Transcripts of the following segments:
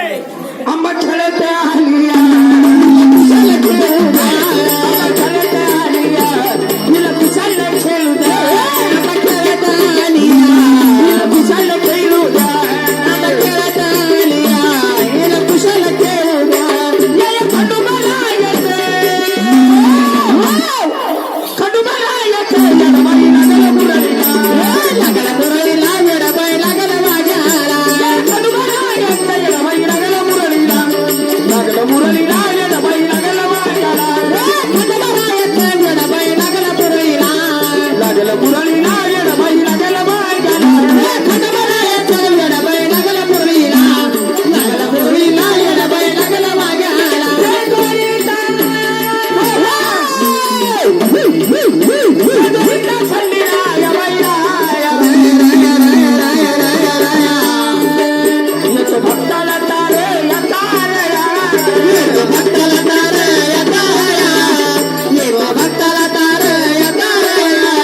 आंबा खेळत आलिया तिला कुशाला खेळू द्या आंबा खेळत आलिया तिला कुशाला खेळू द्या आंबा खेळत आलिया तिला कुशाला खेळू द्या या खंडोबाला येते खंडोबाला येते यडबाई लागल मुरळीला लागल मुरळीला यडबाई लागल वाग्याला खंडोबाला येते यडबाई लागल मुरळीला लागल मुरळीला यडबाई लागल वाग्याला खंडोबाला येते यडबाई लागल मुरळीला लागल मुरळीला यडबाई लागल वाग्याला खंडोबाला येते यडबाई लागल मुरळीला लागल मुरळीला यडबाई लागल वाग्याला भक्ताला तारे या तारया भक्ताला तारे या तारया भक्ताला तारे या तारया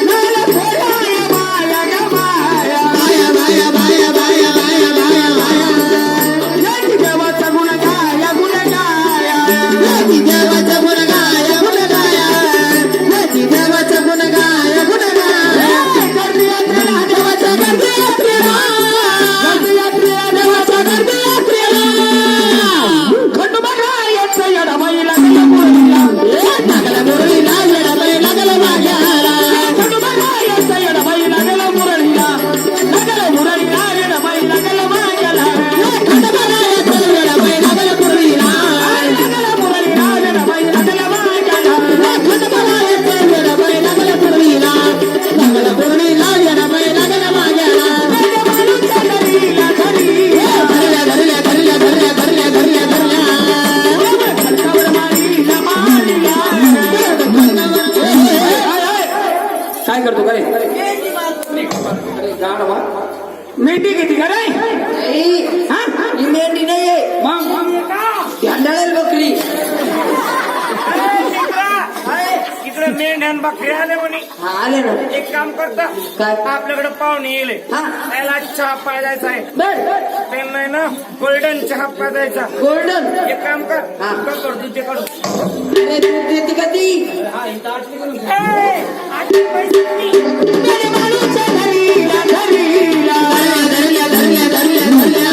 मला फोडाय माया ग माया माया माया माया माया माया माया माया याची देवाचा गुण गाया याची देवाचा गुण गाया याची देवाचा गुण गाया गर्दी यात्रेला देवाचा गर्दी यात्रेला गर्दी यात्रेला देवाचा गर्दी यात्रेला खंडोबाला येते यडबाई लागल मुरळीला लागल मुरळीला यडबाई लागल वाग्याला खंडोबाला येते यडबाई लागल मुरळीला लागल मुरळीला यडबाई लागल वाग्याला खंडोबाला येते यडबाई लागल मुरळीला लागल मुरळीला यडबाई लागल वाग्याला खंडोबाला येते यडबाई लागल मुरळीला लागल मुरळीला यडबाई लागल वाग्याला माणूच्या घरीला घरी घरल्या घरल्या घरल्या घरल्या घरल्या घरल्या घरल्या खडकावर मारीला मारिला काय करतो काय मेंढी किती का रे ही मेंढी नाहीये अंडाळेल बकरी इकडे मेंढ्यान बकरी आले म्हणे आले ना एक काम करता काय आपल्याकडे पाहुणे येले हा त्याला चहा पाजायचा आहे बर त्यांना आहे ना गोल्डन चहा पाजायचा गोल्डन एक काम कर हा. कर तू ते कर अरे तू देते का ती मेरे माणूच्या घरीला घरीला घरल्या घरल्या घरल्या घरल्या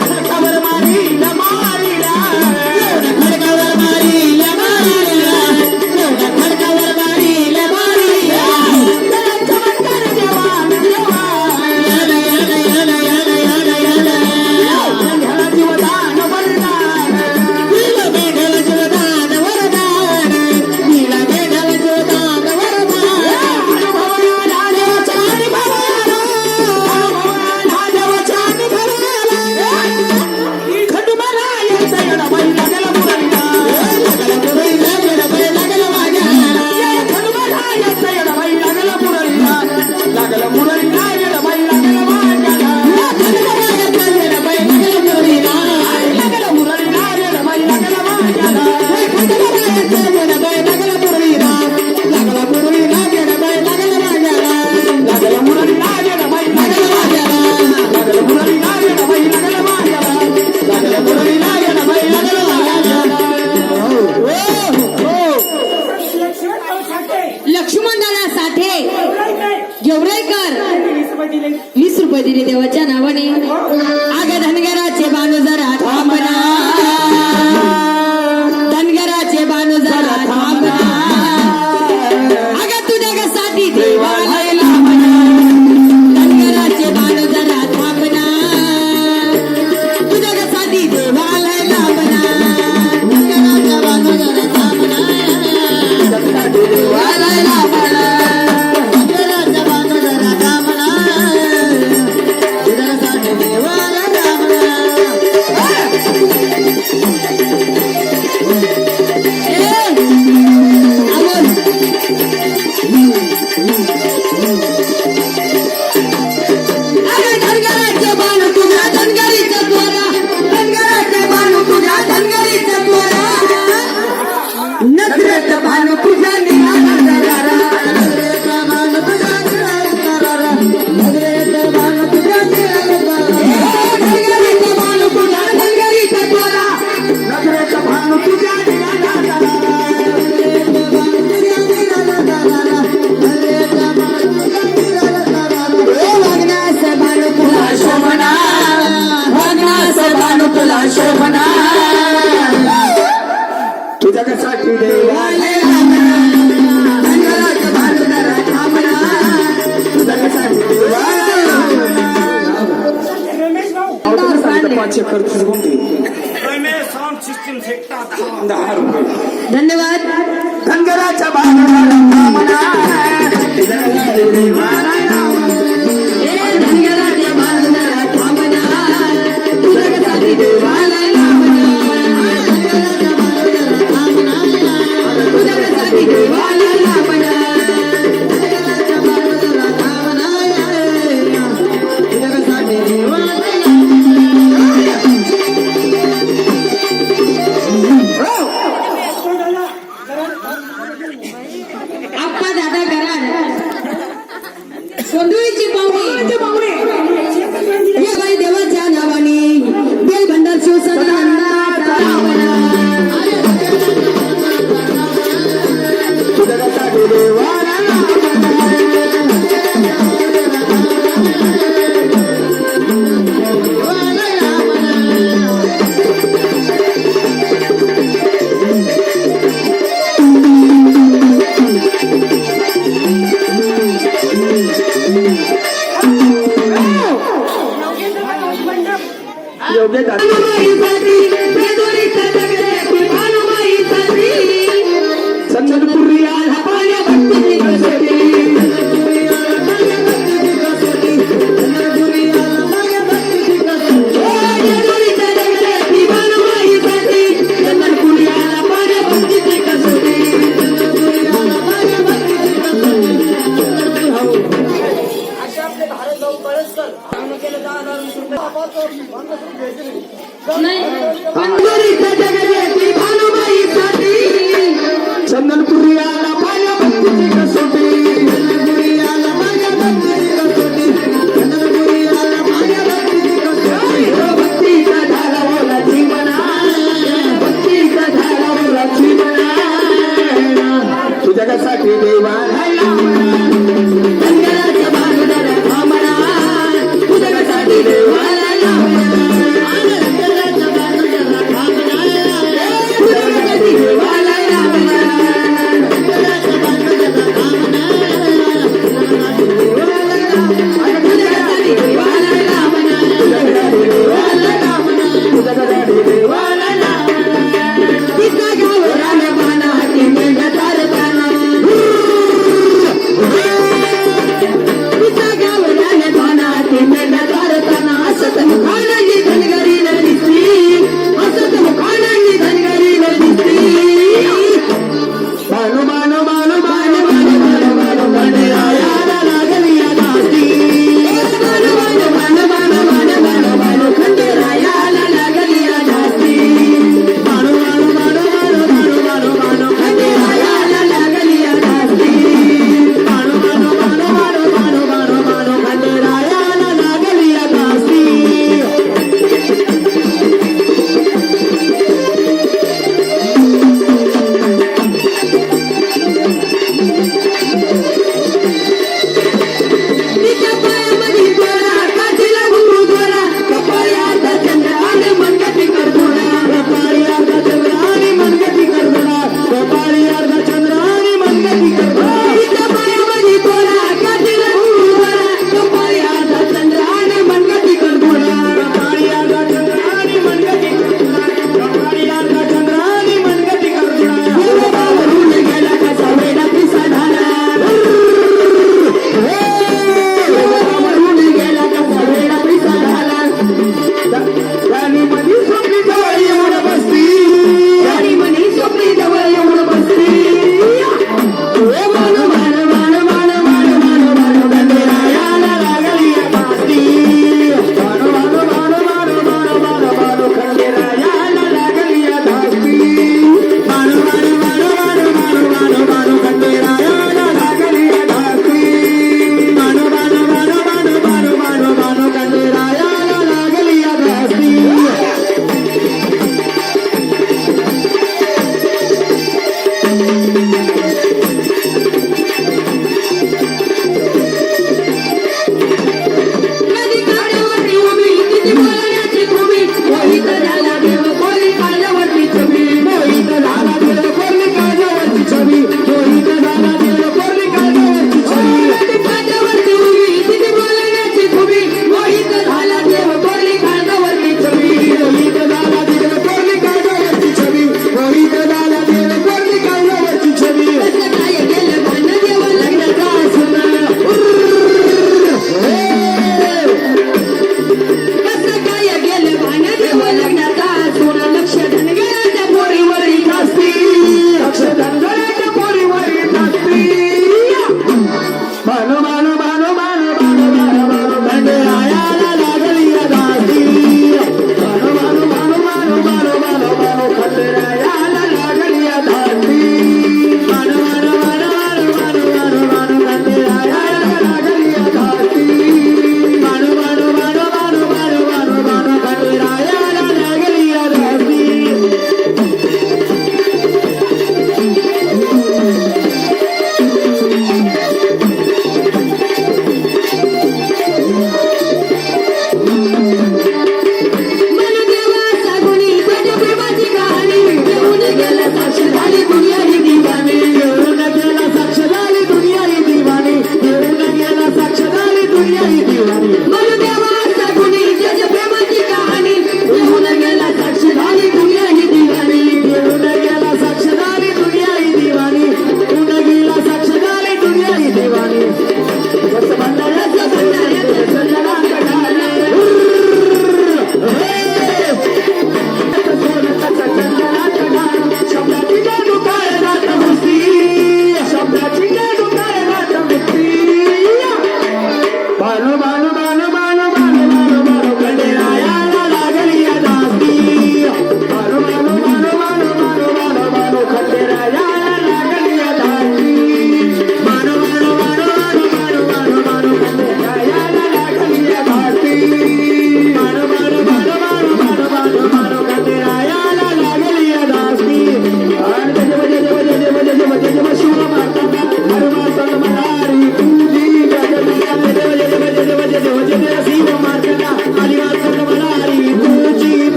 खडकावर मारीला मारिला खडकावर मारीला मारिला खडकावर मारीला मारिला चमत्कार देवा देवा याला याला याला याला याला याला मेघाला जीवदान वरदान नीला मेघाला जीवदान वरदान नीला मेघाला जीवदान वरदान अनुभव तुझ्यासाठी देवाला धनगराच्या भांडणारा थांबला तुझ्यासाठी देवाला रमेश भाऊ सांगितलं 5 एकर तुझं कोणती रमेश साऊंड सिस्टीम फेकता 10 रुपये धन्यवाद धनगराच्या भांडणारा थांबला तुझ्यासाठी देवाला धनगराच्या बांधणारा थांबला तुझ्यासाठी देवाला तुझ्यासाठी देवाला आप्पा दादा कराड गोंधळीची पाहुणे हे बाई देवाच्या नावाने बेल भंडार शिवसंतांना तुझ्यासाठी देवाला योग्य संदनपुरी आला पाण्या भक्ती कसोटी चंदनपुरी आला पाण्या भक्तीची कसोटी चंदनपुरी आला पाण्या भक्तीची कसोटी चंदनपुरी आला पाण्या भक्तीची कसोटी भक्तीचा झाला बोला जीवना भक्तीचा झाला बोला जीवना तुझ्यासाठी देवाला धनगराच्या बांधणारा थांबला तुझ्यासाठी देवाला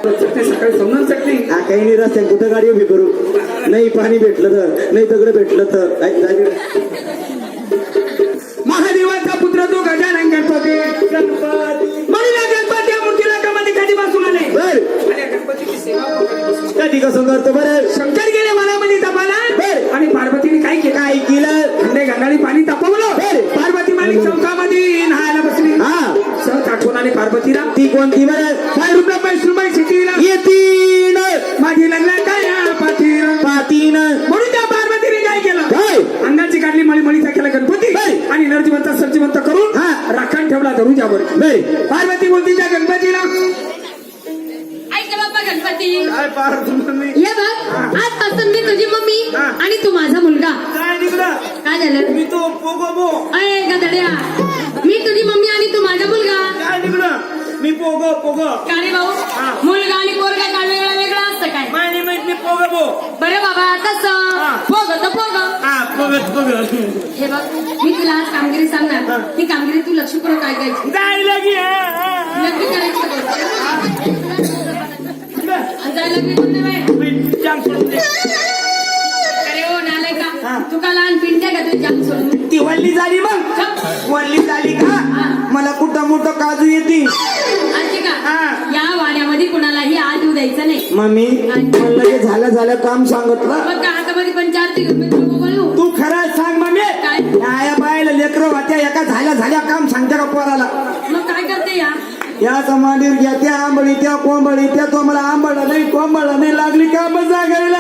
सकाळी समजून शकते हा काही नाही रस्त्यात कुठं गाडी उभी करू नाही पाणी भेटलं तर नाही दगड भेटलं तर काय झालं? महादेवाचा पुत्र तो गजानन गणपती म्हणून या गणपती या मूर्तीला कमानी कधी बसून आले बर आणि या गणपतीची सेवा करतो. कधी कसं करतो बरं शंकर गेले मनामध्ये तपाला बर. आणि पार्वतीने काय केलं काय केलं खंडे गंगाने पाणी तापवलं बर. पार्वती मालिक चौकामध्ये नहायला बसली हा सहज आठवण आली पार्वतीला ती कोणती बरं काय रुपया पैसे शेतीला येतीन माझी लग्न काय पाठीला पातीन म्हणून त्या पार्वतीने काय केलं काय अंगाची काढली मळीचा केला गणपती बर. आणि नरजिवंत सज्जिवंत करून हा. राखण ठेवला दरुजावर बर पार्वती बोलती त्या गणपतीला ऐक बाप्पा गणपती काय पाहतो ये बघ आजपासून मी तुझी मम्मी हा. आणि तू माझा मुलगा काय निघला काय झालं मी तो पोगो बो अय गधड्या मी तुझी मम्मी आणि तू माझा मुलगा काय निघलं मी पोगो पोगो का रे भाऊ हा. मुलगा आणि पोरगा काय वेगळा वेगळा असतं काय माहिती माहित मी पोगो बो बरं बाबा तसं हा. पोग तर पोग हा पोगत पोगत हे बघ मी तुला आज कामगिरी सांगणार ही कामगिरी तू लक्षपूर्वक ऐकायची जाय लगी लग्न करायचं जायला मी कोणते बाई जाम सोडून दे अरे हो नालाय का तू का लहान पिंट्या का तू जाम सोडून ती वल्ली झाली मग वल्ली झाली का मला कुठं मोठं काजू येते आजी का हा. या वाड्यामध्ये कुणालाही आज येऊ द्यायचं नाही मम्मी म्हणलं की झालं काम सांगितलं मग का हातामध्ये पण 4 ते रुपये नको बोलू तू खरं सांग मम्मी काय या बायला लेकरं होत्या एका झाल्या काम सांगते का पोराला मग काय करते या समाधीवर घ्या त्या आंबळी त्या कोंबळी त्या तो मला आंबळ नाही कोंबळ नाही लागली का मग जागायला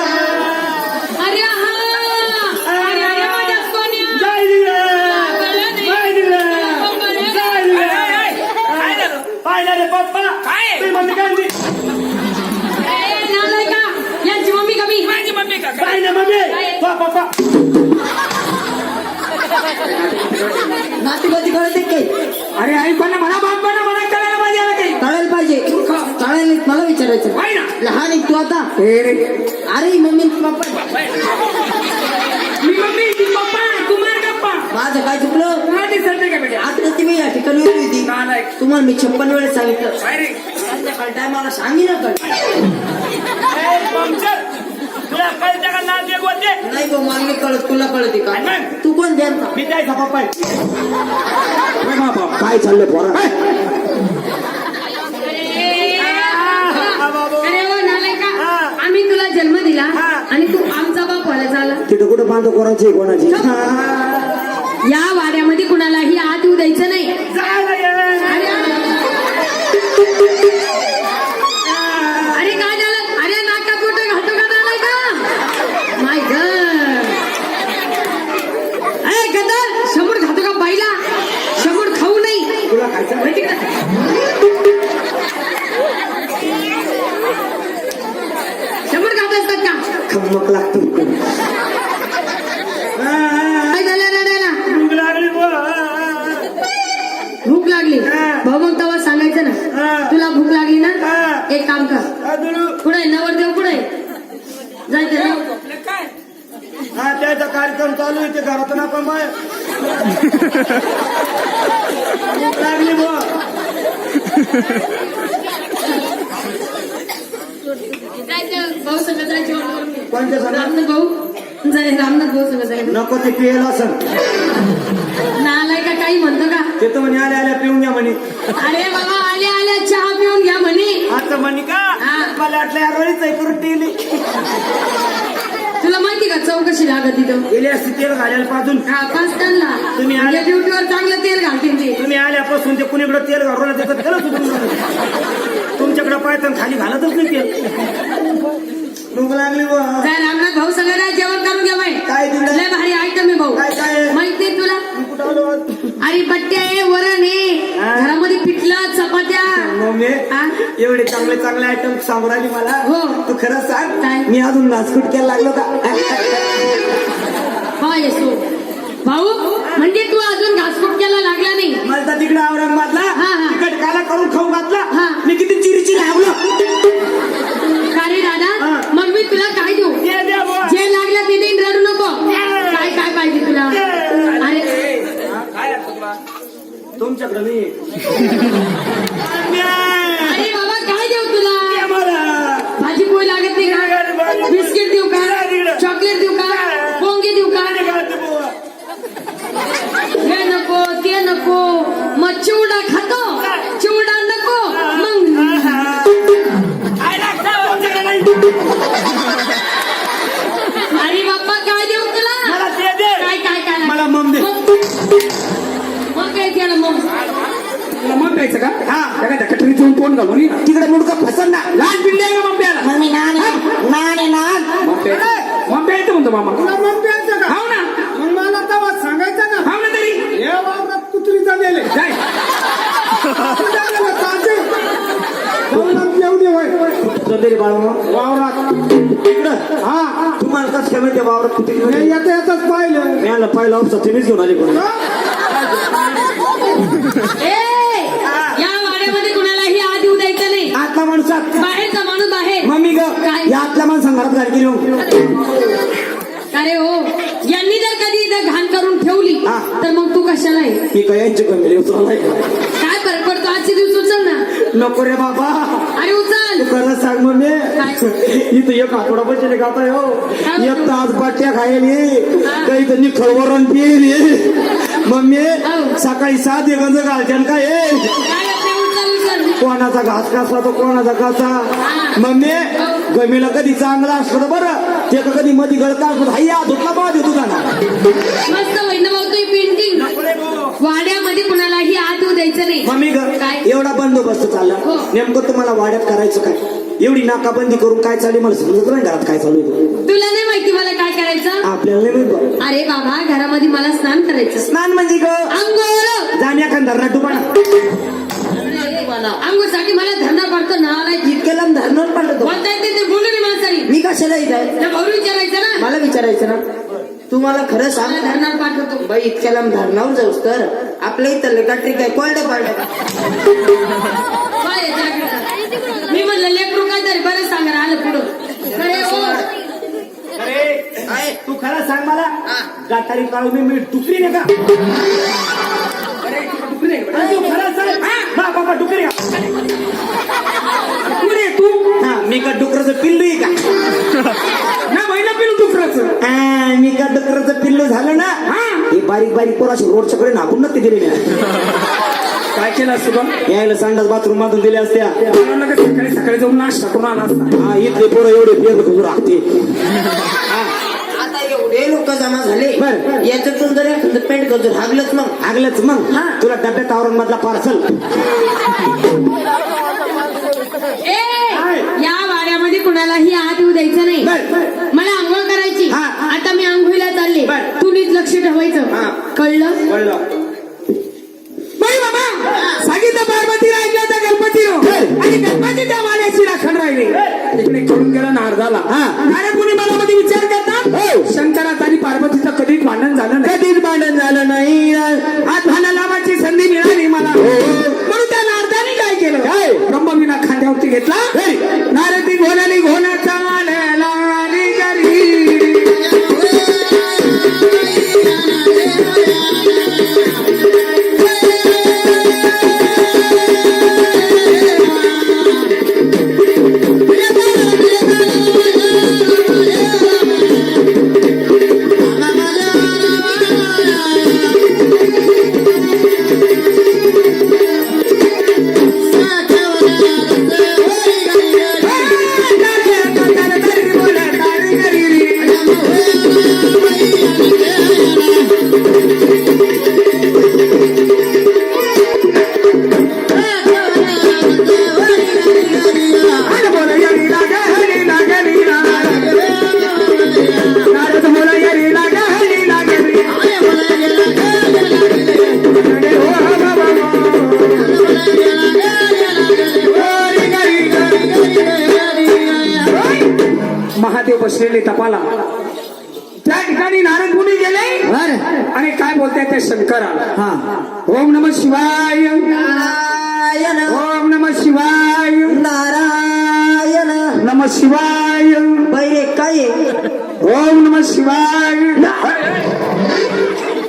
अरे हा अरे अरे माझ्या सोन्या जाय दिलं. कळलं नाही. जाय दिलं. कळलं. जाय दिलं. पाहिलं रे पप्पा तुम्ही मम्मी काय म्हणते? ए, नालाय का यांची मम्मी कमी पाहिलं मम्मी पप्पा नातीबाजी कळते काही अरे आई पण म्हणा बाप पण म्हणा करायला पाहिजे याला काही कळायला पाहिजे कळायला मला विचारायचं पाहिजे ना लहान आहे तू आता हे रे अरे मम्मी पप्पा मी मम्मी ती पप्पा कुमार गप्पा माझं काय चुकलं तुला दिसत का बेटे आता तुम्ही या ठिकाणी होती होती नालायक तुम्हाला मी 56 वेळेस सांगितलं काय रे संध्याकाळ टायमाला सांगी ना कळ पंक्चर तुला कळते का ना ते गोते नाही गो मला नाही कळत तुला कळते का आणि मग? तू कोण द्यायचा मी द्यायचा पप्पा काय चाललंय पोरा अरे हो नालाय का हा. आम्ही तुला जन्म दिला हा. आणि तू आमचा बाप व्हायला झाला तिथं कुठं बांधतो कोणाची कोणाची या वाड्यामध्ये कुणालाही आत येऊ द्यायचं नाही अरे अरे काय झालं अरे नाकात कुठे घालतो का नालाय का माय गॉड अरे गदर समोर खातो का बाईला समोर खाऊ नाही तुला खायचं माहिती का समोर खात असतात का खमक लागतो काय झालं रडायला भूक लागली भूक लागली भाऊ मग तेव्हा सांगायचं ना तुला भूक लागली ना एक काम कर पुढे नवरदेव पुढे जायचं ना हा त्याचा कार्यक्रम चालू आहे ते घरातून आपण बाहेर भूक लागली बुवा जायचं भाऊ संग जायचं कोणत्या सणात? रामनाथ भाऊ जाय रामनाथ भाऊ संग जायचं नको ते पियला असं नालाय का काही म्हणतो का ते तर म्हणे आल्या आल्या पिऊन घ्या म्हणे अरे बाबा आल्या आल्या चहा पिऊन घ्या म्हणे आता म्हणे का हा. मला वाटलं यावेळीच आहे करून टेली तुला माहिती का चौकशी लागत तिथं गेली असती तेल घालायला पाजून हा पाच त्यांना तुम्ही आले. ड्युटीवर चांगलं तेल घालतील ते तुम्ही आल्यापासून ते कुणीकडे तेल घालून त्याचं तेलच उतरून तुमच्याकडे पायथन खाली घालतच नाही तेल भूक लागली बुवा काय रामनाथ भाऊ सगळ्यांना जेवण करून घ्या बाई काय दिलं? लय भारी आयटम आहे भाऊ काय काय? माहित नाही तुला कुठं आलो आज? अरे बट्ट्या आहे वरण आहे हा. घरामध्ये पिठलं चपात्या मम्मी हा? एवढे चांगले चांगले आयटम सांगू राहिली मला हो. तू खरं सांग काय? मी अजून नाचकुट केला लागलो का हा येसो भाऊ म्हणजे तू अजून घासपुटक्याला लागला नाही मला तर तिकडे औरंगाबादला हा, हा. तिकट काला करून खाऊ घातला हा. मी किती चिरीची लागलो का रे दादा हा. मग मी तुला काय देऊ ये द्या बुवा. जे लागलं ते देईन रडू नको काय काय पाहिजे तुला अरे तुमच्याकडे मी अरे बाबा काय देऊ तुला मला तोंड घालून ये. तिकडे मुडकं फसन ना. लहान पिल्ले आहे का मम्प्याला? मग मी नान आहे नान. मम्प्या येतं म्हणतो मामा. तुला मग द्यायचं का? हाव ना. मग मला तेव्हा सांगायचं ना. हाव ना तरी. हे वावरात कुत्रीचा नेले. जाय. कुत्रीचा नेला, ताजे. वावरात येऊ दे होय. चंदेरी बाळा वावरात इकडं. हा तुम्हाला कसं काय माहिती वावरात कुठे हे येताच पाहिलं. मिळालं पाहिलं औषध तुम्हीच घेऊन आले कोणी. या वाड्यामध्ये कुणालाही आत येऊ द्यायचं नाही. आतला माणसात बाहेरचा माणूस बाहेर. मम्मी ग काय? या आतल्या माणसांना घरात गाडी गेली. अरे हो, यांनी जर कधी इथं घाण करून ठेवली हा. तर मग तू कशाला आहे? मी काय यांची कमी उचललाय. काय फरक पडतो? आजचे दिवस उचल ना. नको रे बाबा. अरे उचल. खरंच सांग मम्मी इथं एक आठवडा बसले गाताय हो. एक तास बाट्या खायली काही त्यांनी खळवरण पिली. मम्मी सकाळी 7 गंज घालच्यान काय काय आपले उचल उचल. कोणाचा घास कासला तो कोणाचा कसा. मम्मी गमीला कधी चांगला असलं तर बरं ते कधी मधी गळता असलं हाय धुतला बा देतो का ना. मस्त वैन बघतोय पेंटिंग. वाड्यामध्ये कुणालाही आत येऊ द्यायचं नाही. मम्मी ग काय? एवढा बंदोबस्त चालला हो. नेमकं तुम्हाला वाड्यात करायचं काय? एवढी नाकाबंदी करून काय चालली मला समजत नाही. घरात काय चालू आहे तुला नाही माहिती मला काय करायचं? आपल्याला नाही माहित. अरे बाबा, घरामध्ये मला स्नान करायचं. स्नान म्हणजे ग अंघोळ. जाण्या का धरणा डुबाना अंघोळसाठी मला धरणा पडतो ना. इतक्या लांब धरणं पडतो. बोलता येते ते बोलू नये माणसारी. मी कशाला येत आहे? त्या भाऊ विचारायचं ना. मला विचारायचं ना. तुम्हाला खरं सांग मला धरणार पाठवतो. बाई इतक्या लांब धरणावर जाऊस तर आपल्या इथं गटरी काय कोरडे पाडलं. काय आहे त्याकडं? मी म्हणलं लेकरू काय तरी बरं सांगा आलं पुढं. अरे हो, अरे तू खरं सांग मला गाठारी काळू मी डुकरी नाही का? डुकरी नाही का? तू खरं सांग. हा बाबा डुकरी का? कुठे तू? हा मी का डुकराचं पिल्लू आहे का? ना महिना पिलू डुकराचं. मी का डुकराचं पिल्लू झालं ना. हे बारीक बारीक पोराशी रोडच्या कडे नाकून नक्की दिले काय केलं असतं बा? यायला संडास बाथरूम मधून दिल्या असत्या. मुलांना काय सकाळी सकाळी जाऊन नाश्ता करून आला असता. हा इथले पोरं एवढे पेर राहते. आता एवढे लोक जमा झाले बर. याच्यातून जर एखादं पेंट गजूर हागलंच मग आगलंच मग तुला डब्यात आवरण मधला पार्सल. ए, या वाड्यामध्ये कुणालाही आत येऊ द्यायचं नाही. बर. मला आंघोळ करायची. हा. आता मी आंघोळीला चालले. बर. तू नीट लक्ष ठेवायचं. हा. कळलं? कळलं. बाई बाबा, सांगितलं पार्वतीला ऐकलं तर गणपतीनं. आणि गणपती त्या वाड्याची राखण राहिली. इकडे करून गेला नारदाला. अरे कुणी मनामध्ये विचार करतात शंकरात आणि पार्वतीचं कधीच भांडण झालं नाही. कधीच भांडण झालं नाही. आज भांडण लावायची संधी मिळाली मला. म्हणून त्या नारदाने काय केलं? काय? ब्रह्मविना खांद्यावरती घेतला. नारदी घोण्याने घोण्याचा आलेला आणि घरी. महादेव बसलेले तपाला. त्या ठिकाणी नारद मुनी गेले आणि काय बोलताय त्या शंकराला. ओम नमः शिवाय. नारायण ओम नमः शिवाय. नारायण नमः शिवाय. बैरे काय आहे? ओम नमः शिवाय.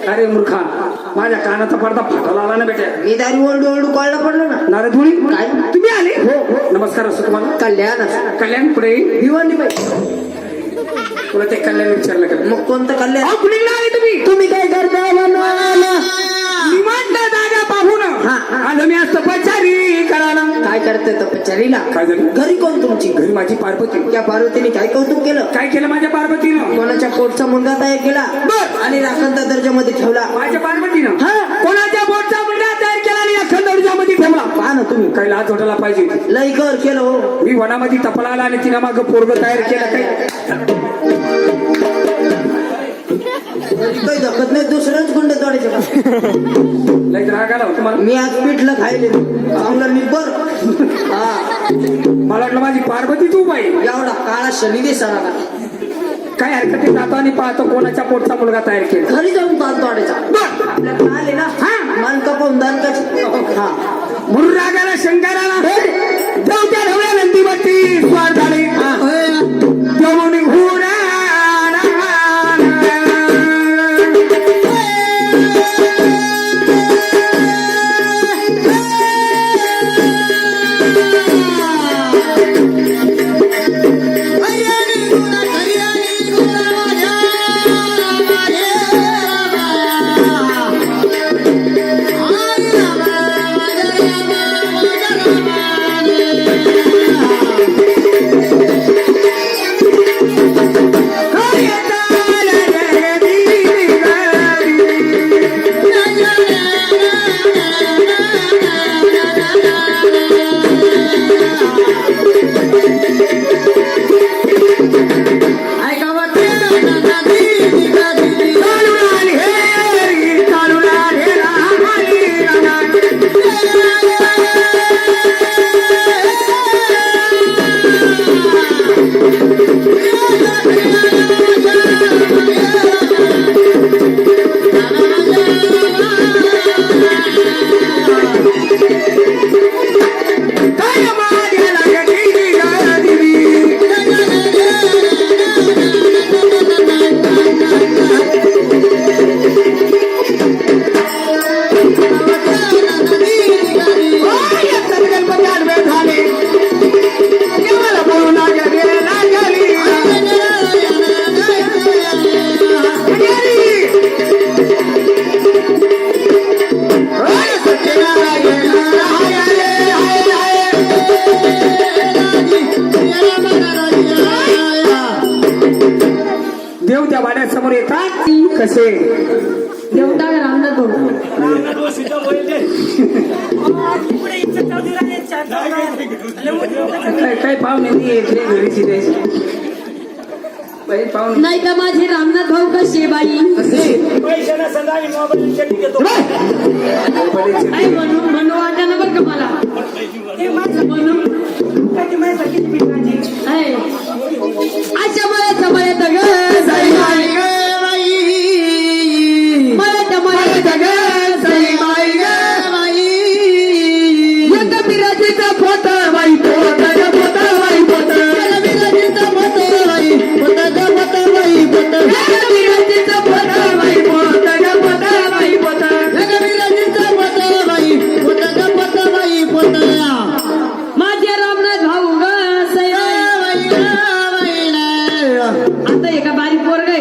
अरे मूर्खा, माझ्या कानाचा पडदा फाटाला आला ना बेटा. मी दारी ओरडू ओरडू कळलं पडलं ना. नारद मुनी काय? तुम्ही आले? नमस्कार असतो तुम्हाला. कल्याण असं. कल्याण पुढे भिवंडी बाई. तुला ते कल्याण विचारलं का? मग कोणतं कल्याण? अहो, कुणीकडे आले तुम्ही? तुम्ही काय करता निवांत जागा पाहून आलो मी आज तपचारी करायला. काय करते तपचारीला? काय झालं? घरी कोण तुमची? घरी माझी पार्वती. त्या पार्वतीने काय कौतुक केलं? काय केलं माझ्या पार्वतीनं? कोणाच्या पोटचा मुलगा तयार केला बर. आणि राखणता दर्जामध्ये ठेवला. माझ्या पार्वतीनं हा. कोणाच्या बोटचा मुलगा तयार केला आणि अखंड ऊर्जामध्ये ठेवला. पहा ना तुम्ही काही लाज वाटायला पाहिजे लई कर केलं हो मी वनामध्ये टपला आला आणि तिला मागं पोरग तयार केलं काही काही धकत नाही दुसरंच गुंड तोडायचं का लई राग आला हो तुम्हाला मी आज पिठलं खायले चांगलं निब्बर हा मला वाटलं माझी पार्वती तू बाई एवढा काळा शनी दिसणार काय हरकत आहे जातो आणि पाहतो कोणाच्या पोटचा मुलगा तयार केला घरी जाऊन ताल तोडायचा बर आपल्याकडे आले ना मान कपावून दान हा म्हणून रागाला शंकराला देवत्या ढवळ्या नंदीवरती स्वार झाले देवणी घोडा देव त्या वाड्यासमोर येतात कसे देवता रामनाथ भाऊ काही पाहुणे नाही घरीची द्यायची पाहुणे नाही का माझे रामनाथ भाऊ कसे बाई पैशाला सदा मोबाईल घेतो काय म्हणू वाटाणं बरं का मला म्हणून आहे. अशा मळ्यात मळ्यात ग साई बाई ग बाई मळ्यात मळ्यात ग साई बाई ग बाई एक बिराजीचा फोट बाई फोट ग फोट बाई फोट बिराजीचा फोट बाई फोट ग फोट बाई फोट बिराजीचा फोट बाई फोट ग फोट बाई फोट बिराजीचा फोट बाई फोट ग फोट बाई फोट माझे रामनाथ भाऊ ग साई बाई ग बाई आता एका बारीक पोरग आहे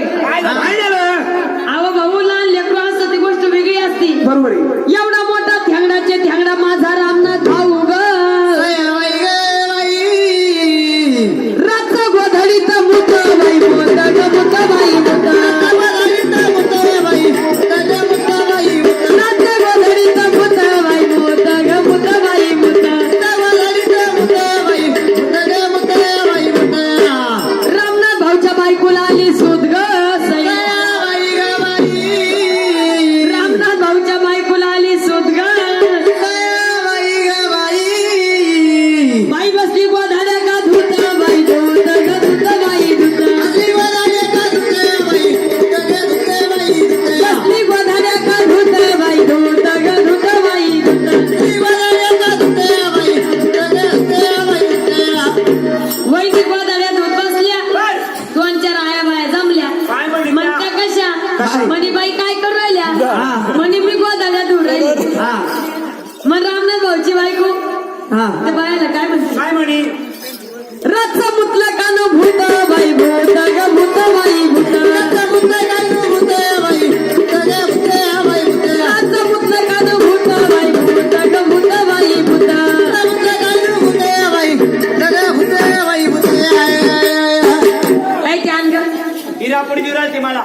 अहो भाऊ लहान लेकरू असतं ती गोष्ट वेगळी असती बरोबर आहे एवढा मोठा थ्यांगडाचे थ्यांगडा माझा रामनाथ भाऊ ग रात्र गोधडीचा मुठ बाई मुठ ग मुठ बाई मुठ रात्र गोधडीचा मुठ बाई मुठ ग मुठ बाई मुठ रामनाथ भाऊच्या बायकोला आली सूद ग रामनाथ भाऊच्या बायकोला आली सूद ग बाई बसली गोधाड्या का धुत बाई धुत ग धुत बाई धुत बसली गोधाड्या का धुत बाई धुत ग धुत बाई वैदिक गोधाड्या धुत बसल्या दोन चार आया बाया जमल्या काय म्हणली? म्हणत्या कशा म्हणे बाई काय करू राहिल्या म्हणे मी गोधाड्या धुत राहिली मग रामनाथ भाऊची बायको त्या बायाला काय म्हणते काय म्हणे रथ मुतलं कान भूत बाई भूत ग भूत बाई भूत रथ मुतलं कान भूत बाई भूत ग भूत बाई भूत रथ मुतलं कान भूत बाई भूत ग भूत बाई भूत रथ मुतलं कान भूत बाई भूत ग भूत बाई भूत काय ध्यान ग हिरा पडी देऊ राहिली मला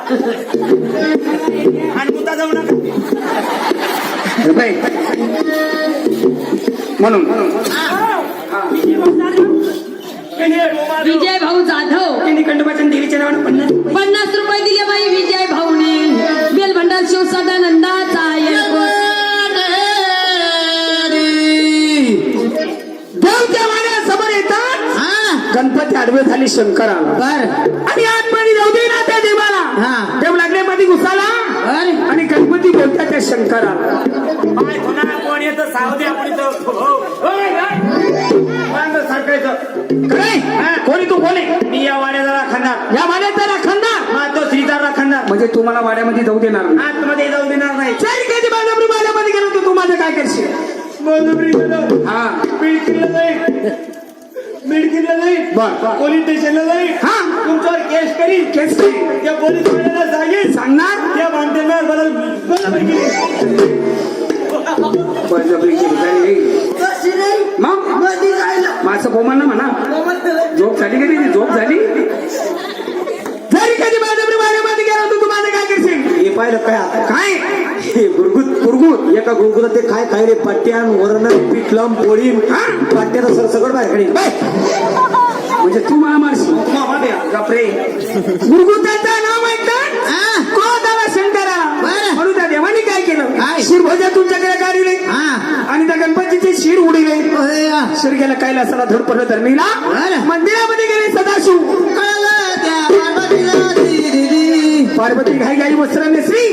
आणि मुद्दा जाऊ नका बाई म्हणून विजय भाऊ जाधव खंडोबाच्या देवीच्या नावानं 50 रुपये दिले बाई विजय भाऊने बेलभंडार शिव सदानंदाचा देवच्या वाड्यासमोर येतात गणपती आडवे झाले शंकराला बर आणि आतमध्ये जाऊ दे ना त्या देवाला हा. देव लागले मध्ये घुसाला बर आणि गणपती बोलतात त्या शंकराला कोण येतं सावधी आपण काय कोणी तू कोणी मी या वाड्याचा राखणार या वाड्याचा राखणार हा तो श्रीचा राखणार म्हणजे तुम्हाला वाड्यामध्ये जाऊ देणार नाही. आतमध्ये जाऊ देणार नाही जर कधी बाजाबरी वाड्यामध्ये गेलो तर तू माझं काय करशील हा बिडकीला जाईल बिडकीला जाईल बर पोलीस स्टेशनला जाईल हा तुमच्यावर केस करील केस करी. त्या पोलीस वाड्याला सांगेल सांगणार त्या भांडणार बरोबर बळजबरी केली काय? तशी नाही मग मध्ये जायला माझं बोमान म्हणा झोप झाली कधी ती झोप झाली जरी कधी बाजाबरी वाड्यामध्ये गेलो तर तू माझं काय करशील हे पाहिलं काय आता काय हे गुरगुत एका गुरगुरात ते काय खायले पट्ट्यान वरण पिठलम पोळी पट्ट्याचं सगळं बाहेर काढील म्हणजे तू मला मारशील बापरे गुरुगुताचं नाव ऐकतात कोणाला शंकरा म्हणून त्या देवाने काय केलं शिरभोजा तुमच्याकडे काढले आणि त्या गणपतीचे शिर उडले शिर गेला कैलासाला धड पडलं धरणीला मंदिरामध्ये गेले सदाशिव पार्वती घाई घाई वस्त्र नेसली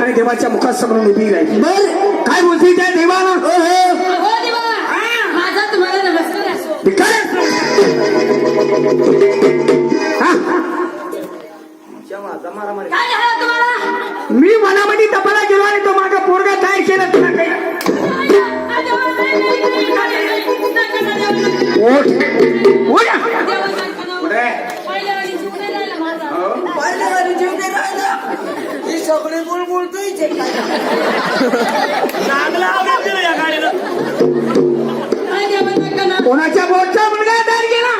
आणि देवाच्या मुखासमोर उभी राहिली बर काय बोलती त्या देवानं माझा तुम्हाला नमस्कार असो काय काय झालं तुम्हाला मी मनामध्ये तबला गेलो आणि तो माझा पोरगा तयार केला तुला काही ओठ ओढा पहिल्यावारी जीव नाही राहिला ही सगळे बोलतोय चांगला आवाज दिला या गाडीला कोणाच्या बोटचा मुलगा तयार केला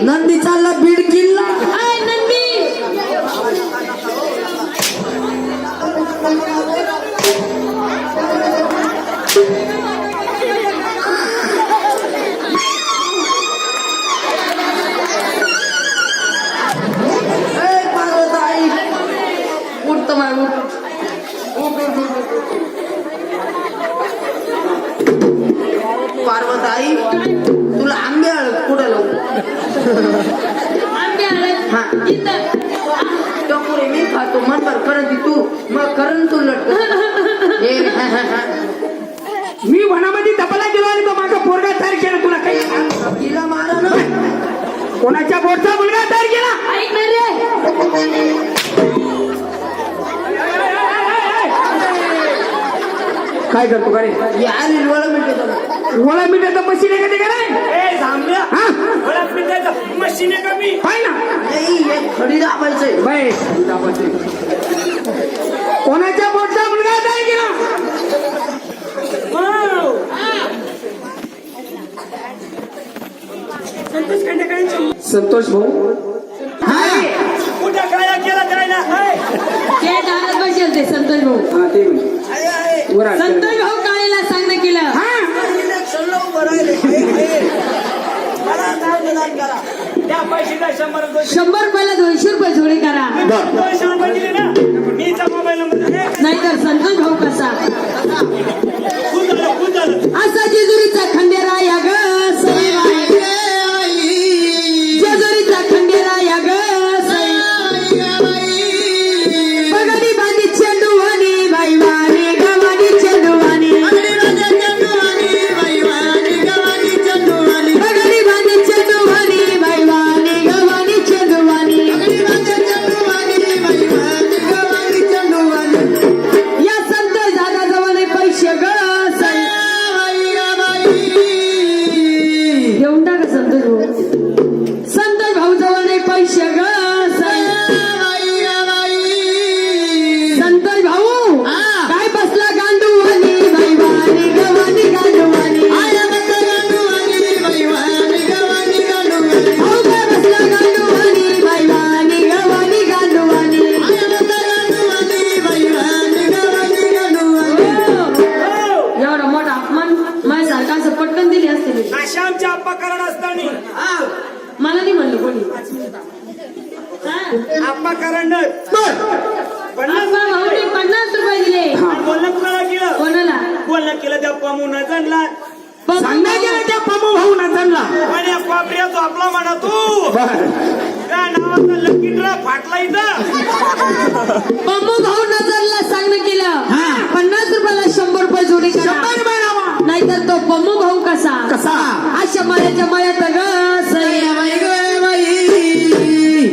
नंदी चालला बीड किल्ला पार्वताई उठतो माय पार्वताई तुला आंबे कुठं लावू हा टोकुरे मी खातो म्हणतात करंती तू मग करण तू लटक मी वनामध्ये तबला गेलो आणि तो माझा पोरगा तयार केला तुला काही तिला मारा ना कोणाच्या बोटचा मुलगा तयार केला ऐक ना रे काय करतो का रे यार हिरवळ मिळते गोळा मिठाचा मशीन आहे का ते का नाही ए थांबल्या हा बरं मिनिटाचं मशीन आहे का मी पाय ना नाही एक खडी दाबायचंय बाय कोणाच्या बोटचा मुलगा तयार केला संतोष खंडेकरांची संतोष भाऊ कुठं काय केला काय ना ते दारात बसेल ते संतोष भाऊ हा ते वर आण. संतोष भाऊ काळेला सांगणं केलं इलेक्शनला उभं राहिले मला काय निदान करा त्या पैसे काय 100 100 रुपयाला 200 रुपये जोडी करा 200 रुपये दिले ना मीचा मोबाईल नंबर नाहीतर संतोष भाऊ कसा खूप झालं असा जेजुरीचा खंडेरा या ग जेजुरीचा खंडेरा या ग बगडी बांधी चेंडूवानी बाई वाणी गवानी चेंडूवानी बगडी बांधी चेंडूवानी बाई वाणी गवानी चेंडूवानी या संतोष दादाजवळ पैसे ग घेऊन टाका संतोष भाऊ संतोष भाऊ जवळ नाही पैसे ग संतोष भाऊ काय बसला गांडूवानी बाई वाणी गवानी गांडूवानी भाऊ काय बसला गांडूवानी बाई वाणी गवानी गांडूवानी एवढा आप्पा करंडक पन्नास आप्पा भाऊने 50 रुपये दिले. बोलणं कुणाला केलं कोणाला? बोलणं केलं त्या पमून जाणला सांगण्या गेला त्या पमू भाऊ नाचणला आणि पापड्या तो आपला म्हणा तू काय नावाचा लकी ड्रॉ फाटला इथं पम्मू भाऊ नजरला सांगणं केलं 50 रुपयाला 100 रुपये जोडी करा. 100 रुपये लावा. नाहीतर तो पम्मू भाऊ कसा कसा? अशा माळ्याच्या माळ्यात ग सैयाबाई ग बाई,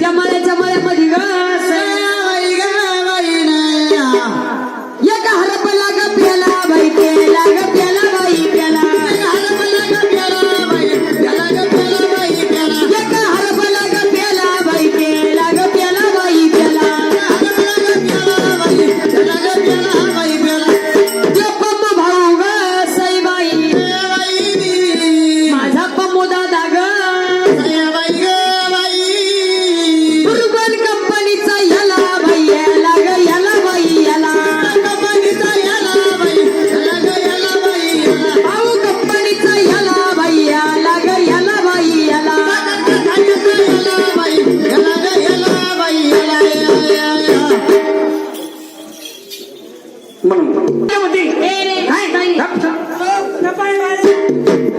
त्या माळ्याच्या माळ्यामध्ये ग सैयाबाई ग बाई ना. एका हरपला ग प्याला बाई प्याला ग प्याला बाई प्याला. एका हरपला ग प्याला बाई प्याला ग प्याला बाई प्याला. एका हरपला ग प्याला बाई प्याला ग प्याला बाई प्याला. जे पम्मू भाऊ ग सईबाई माझा पम्मू दादा ग बुरगन कंपनीचा याला बाई याला ग याला बाई याला. भाऊ कंपनीचा याला बाई याला ग याला बाई याला. म्हणून ए रे, काय?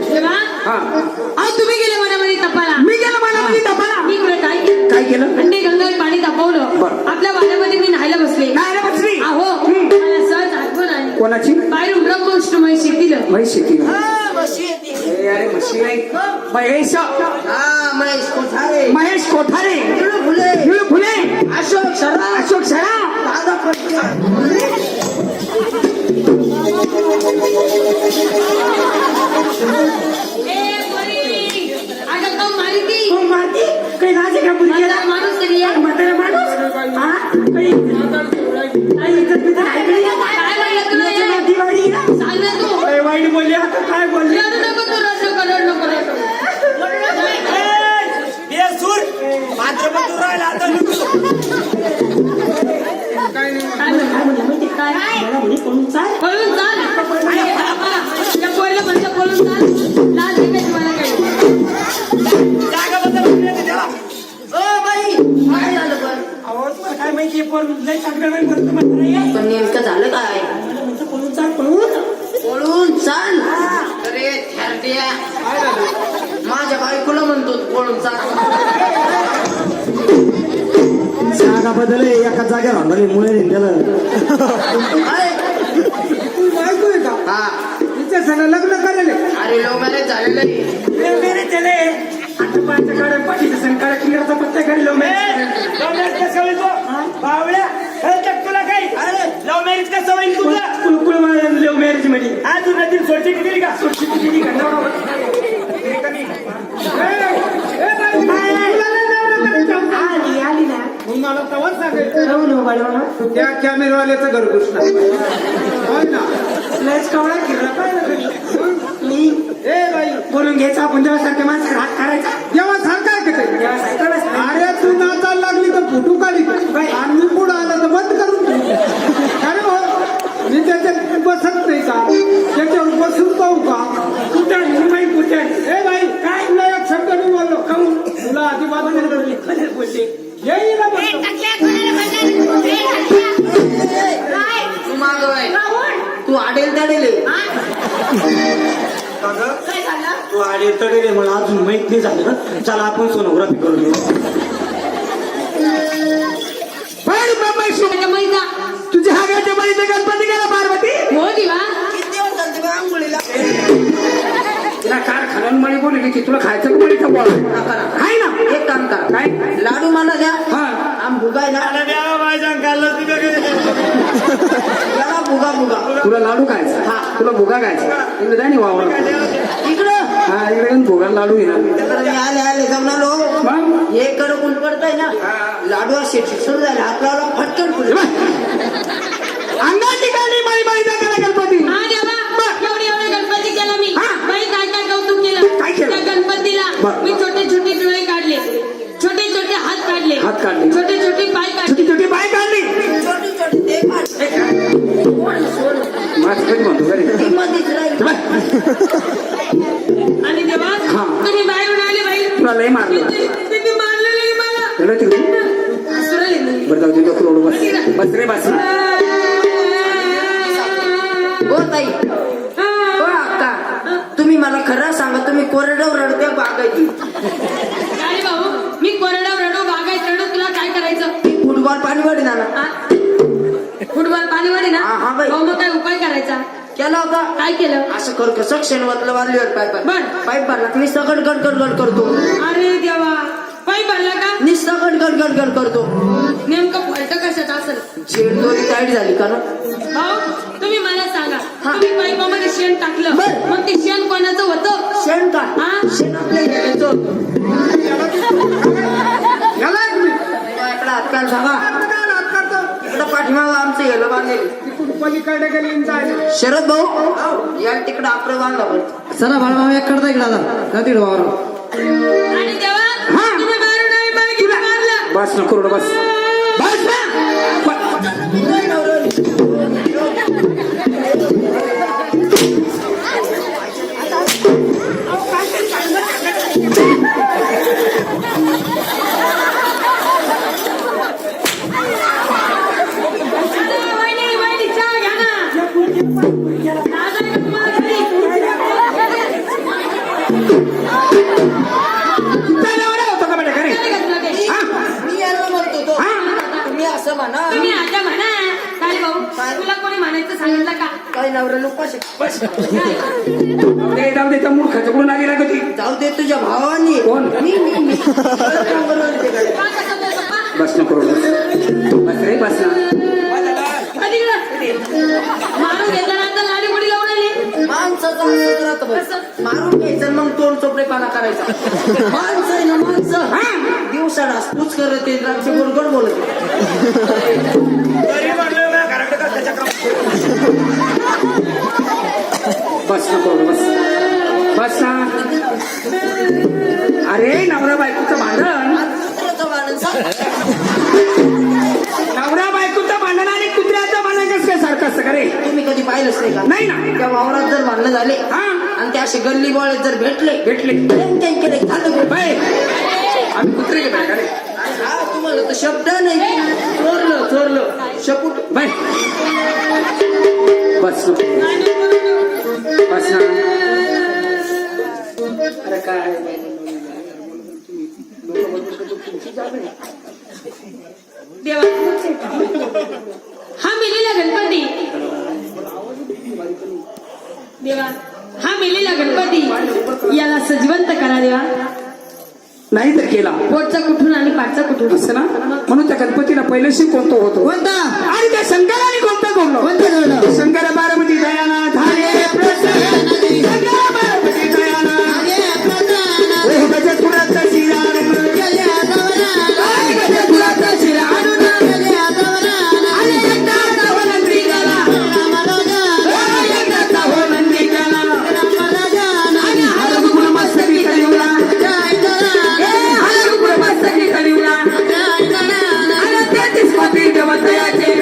तेव्हा? अहो, तुम्ही गेले मनामध्ये तपाला. मी गेलो मनामध्ये तपाला. मी कुठे काय केलं? काय केलं? अंडे गंगात पाणी तापवलं. बरं. आपल्या वाड्यामध्ये मी न्हायला बसले. नाही रे बसली. अहो मला सहज आठवण आली. कोणाची बाहेरून ब्रह्मोष्टमय शेतीलं. म्हैस शेती अरे म्हशी नाही महेश महेश कोठारे फुले अशोक शरा अगं तो मारिती. माती काही राजे का मुलगी म्हातारा माणूस तरी आहे. म्हातारा माणूस हा काही इज्जत बिज्जत आहे का नाही? काय म्हणलं तुला हे? दिवाळी ना? सांग ना तू. अरे वाईट बोलले आता काय बोलले रडू नको तू, रडू नको. बेसूर भाद्रपद राहिला आता काय म्हणलं माहिती काय? पळून चाल. आणि बाबा, त्या पोरीला म्हणलं पळून चाल. लाज देते मला काही. जागा बदल त्याला काय झालं पण? अहो तुम्हाला काय माहिती पण लय चांगलं नाही म्हणतो म्हणतो पण नेमकं झालं काय? पळून चाल पळून पळून चाल. अरे थेरड्या, माझ्या बायकोला म्हणतो पळून चाल. जागा बदलले एका जागेवर हंडले मुळे गेलं तू बायको आहे का हा, तिच्या सगळं लग्न करेल अरे लव्ह मॅरेज झालेलं आहे. मेरे चले आता पाच काळे पाठीचा संकाळ किल्ल्याचा पत्ता काढ लव मॅरेज कसं होईल तो बावळ्या तुला काय लव मॅरेज कसं होईल तुला कुलकुल लव मॅरेज मध्ये आज तुला ती सोडची दिली का सोडची दिली का आली ना मला तवाच सांगायचं त्या कॅमेरावाल्याचं घर घुसणार होय ना लयच कवळा फिरला पाहिजे ए बाई बोलून घ्यायचा आपण जेव्हा सारख्या माणसाला हात करायचा जेव्हा सांगताय का ते तेव्हा सारखं अरे तू नाचायला लागली तर फोटो काढी आणि मी पुढं आला तर बंद करून ठेव. अरे हो मी त्याच्यात बसत नाही का त्याच्यावर बसून पाहू का कुठं मुंबई कुठं ए बाई काय तुला एक शब्द मी बोललो काहून तुला अजिबात बोलते येईल तू मागवाय तू आडेल तडेल. तू आले तडे मला अजून माहित नाही झालं चला आपण सोनोग्राफी करून घेऊ तुझ्या हागाच्या बळीचे गणपती गेला पार्वती हो दिवा. तिला कारखान्यात मळी बोलली की तुला खायचं का मळीचा बोल आहे ना एक काम करा, काय लाडू मला द्या. हा आम भुगाय ना, याला भुगा भुगा. तुला लाडू खायचा हा तुला भुगा खायचा इकडे जाय ना वावर इकडं हा इकडे भुगा लाडू आहे ना मी आले आले जाऊन आलो. मग हे कडक ऊन पडतंय ना, लाडू असे सुरू झाले हात लावला फटकन पुढे. अंगाची काढली माळी माळीचा केला गणपती एवढे गणपती केला मी. हा. बाई काय काय कौतुक केलं काय केलं? त्या गणपतीला. बरं. मी छोटे छोटे डोळे काढले, छोटे छोटे हात काढले, हात काढले. छोटे छोटे पाय काढले, छोटी छोटी बाय काढली छोटे छोटे ते काढले. माझं कधी म्हणतो घरी ती मध्येच राहिली. आणि तेव्हा हा. तुम्ही बाहेरून आले बाई तुला लय मारलं किती मारलेलं मला. चला तिकडे सुरेल मी. बरं जाऊ दे डोकं ओढू बस बस रे बस हो ताई हो अक्का तुम्ही मला खरं सांगा तुम्ही कोरड्यावर रडते बागायची अरे भाऊ मी कोरड्यावर रडू बागायत रडू तुला काय करायचं फुटबॉल पाणीवाडी ना फुटबॉल पाणीवाडी ना हा, बाई. भाऊ मग काय उपाय करायचा केला होता काय केलं असं कर कसं क्षणवतलं वाजलीवर पाईप बर. पाईप भरला मी सगळं गड करतो अरे देवा पाय भरला का निस्ता गड करतो नेमकं फलट कशात असेल झेड दोरी टाईट झाली का ना भाऊ तुम्ही मला सांगा हा. तुम्ही पाईपामध्ये शेण टाकलं बर. मग ते शेण कोणाचं होतं शेण का हा? शेण आपल्या घ्यायचं याला एक मिनिट. इकडं हातकाल सांगा इकडं पाठीमागं आमचं गेलं बांधेल पलीकडे गेली आणि जायला. शरद भाऊ या तिकडं आपलं बांधा बरं चला बाळा एक करता इकडे आता जा तिकडे वावर आणि देवा हा. तुम्ही मारू नाही मला किती मारलं बस नको रडू बस बस ना. वहिनी चहा घ्या ना आज आहे का तुम्हाला घरी? त्याला एवढं होतं का बेटा घरी काय घेतलं ते? हा? मी यायला म्हणतो तो तुम्ही असं म्हणा तुम्ही आता म्हणा काय भाऊ तुला कोणी म्हणायचं सांगितलं का काही नवऱ्याला उपाशी ते जाऊ दे त्या मूर्खाच्या कुठून आली ना कधी जाऊ दे तुझ्या भावानी कोण? मी पप्पा कसं बोलतो, पप्पा? बस नको रडू बस रे बस ना कधी गेलं? मारून घेतल्यानंतर लाडी गुडी लावून आली माणसाचा हसत राहतं बघ. मारून घ्यायचं आणि मग तोंड चोपडेपणा करायचा माणसं आहे ना माणसं दिवसा डासपूच करत येत आमचे गोडगोड बोलत तरी म्हणलं ना घराकडे का त्याच्या बस नको रडू बस बस ना अरे नवरा बायकोचं भांडण नवरा बायकोचं भांडण आणि कुत्र्याचं भांडण कसं काय सारखं असतं का रे तुम्ही कधी पाहिलंच नाही का नाही ना त्या वावरात जर भांडणं झाले हा आणि ते असे गल्ली बोळे जर भेटले भेटले केले झालं बाय आम्ही कुत्रे गेले का रे हा, तुम्हाला तर शब्द नाही चोरलं शपूट बाय बस नको बस ना अरे काय देवा हा मेलेला गणपती देवा हा मेलेला गणपती याला सजीवंत करा देवा नाही तर केला पोटचा कुठून आणि पाठचा कुठून असं ना म्हणून त्या गणपतीला पहिल्याशी कोणतो होतो कोणता आणि त्या शंकराने कोणता कोणलं कोणतं जोडलं शंकर बारामती दयाना धारे प्रसन्न शंकर बारामती दयाना ओ गजपुराचा शिरा गजपुराचा शिरा आणून आणि एकदा हो नंदी गाला एकदा हो नंदी गाला आणि हरगुण मस्तकी कलिवला हरगुण मस्तकी कलिवला आणि 33 कोटी देवतायाचे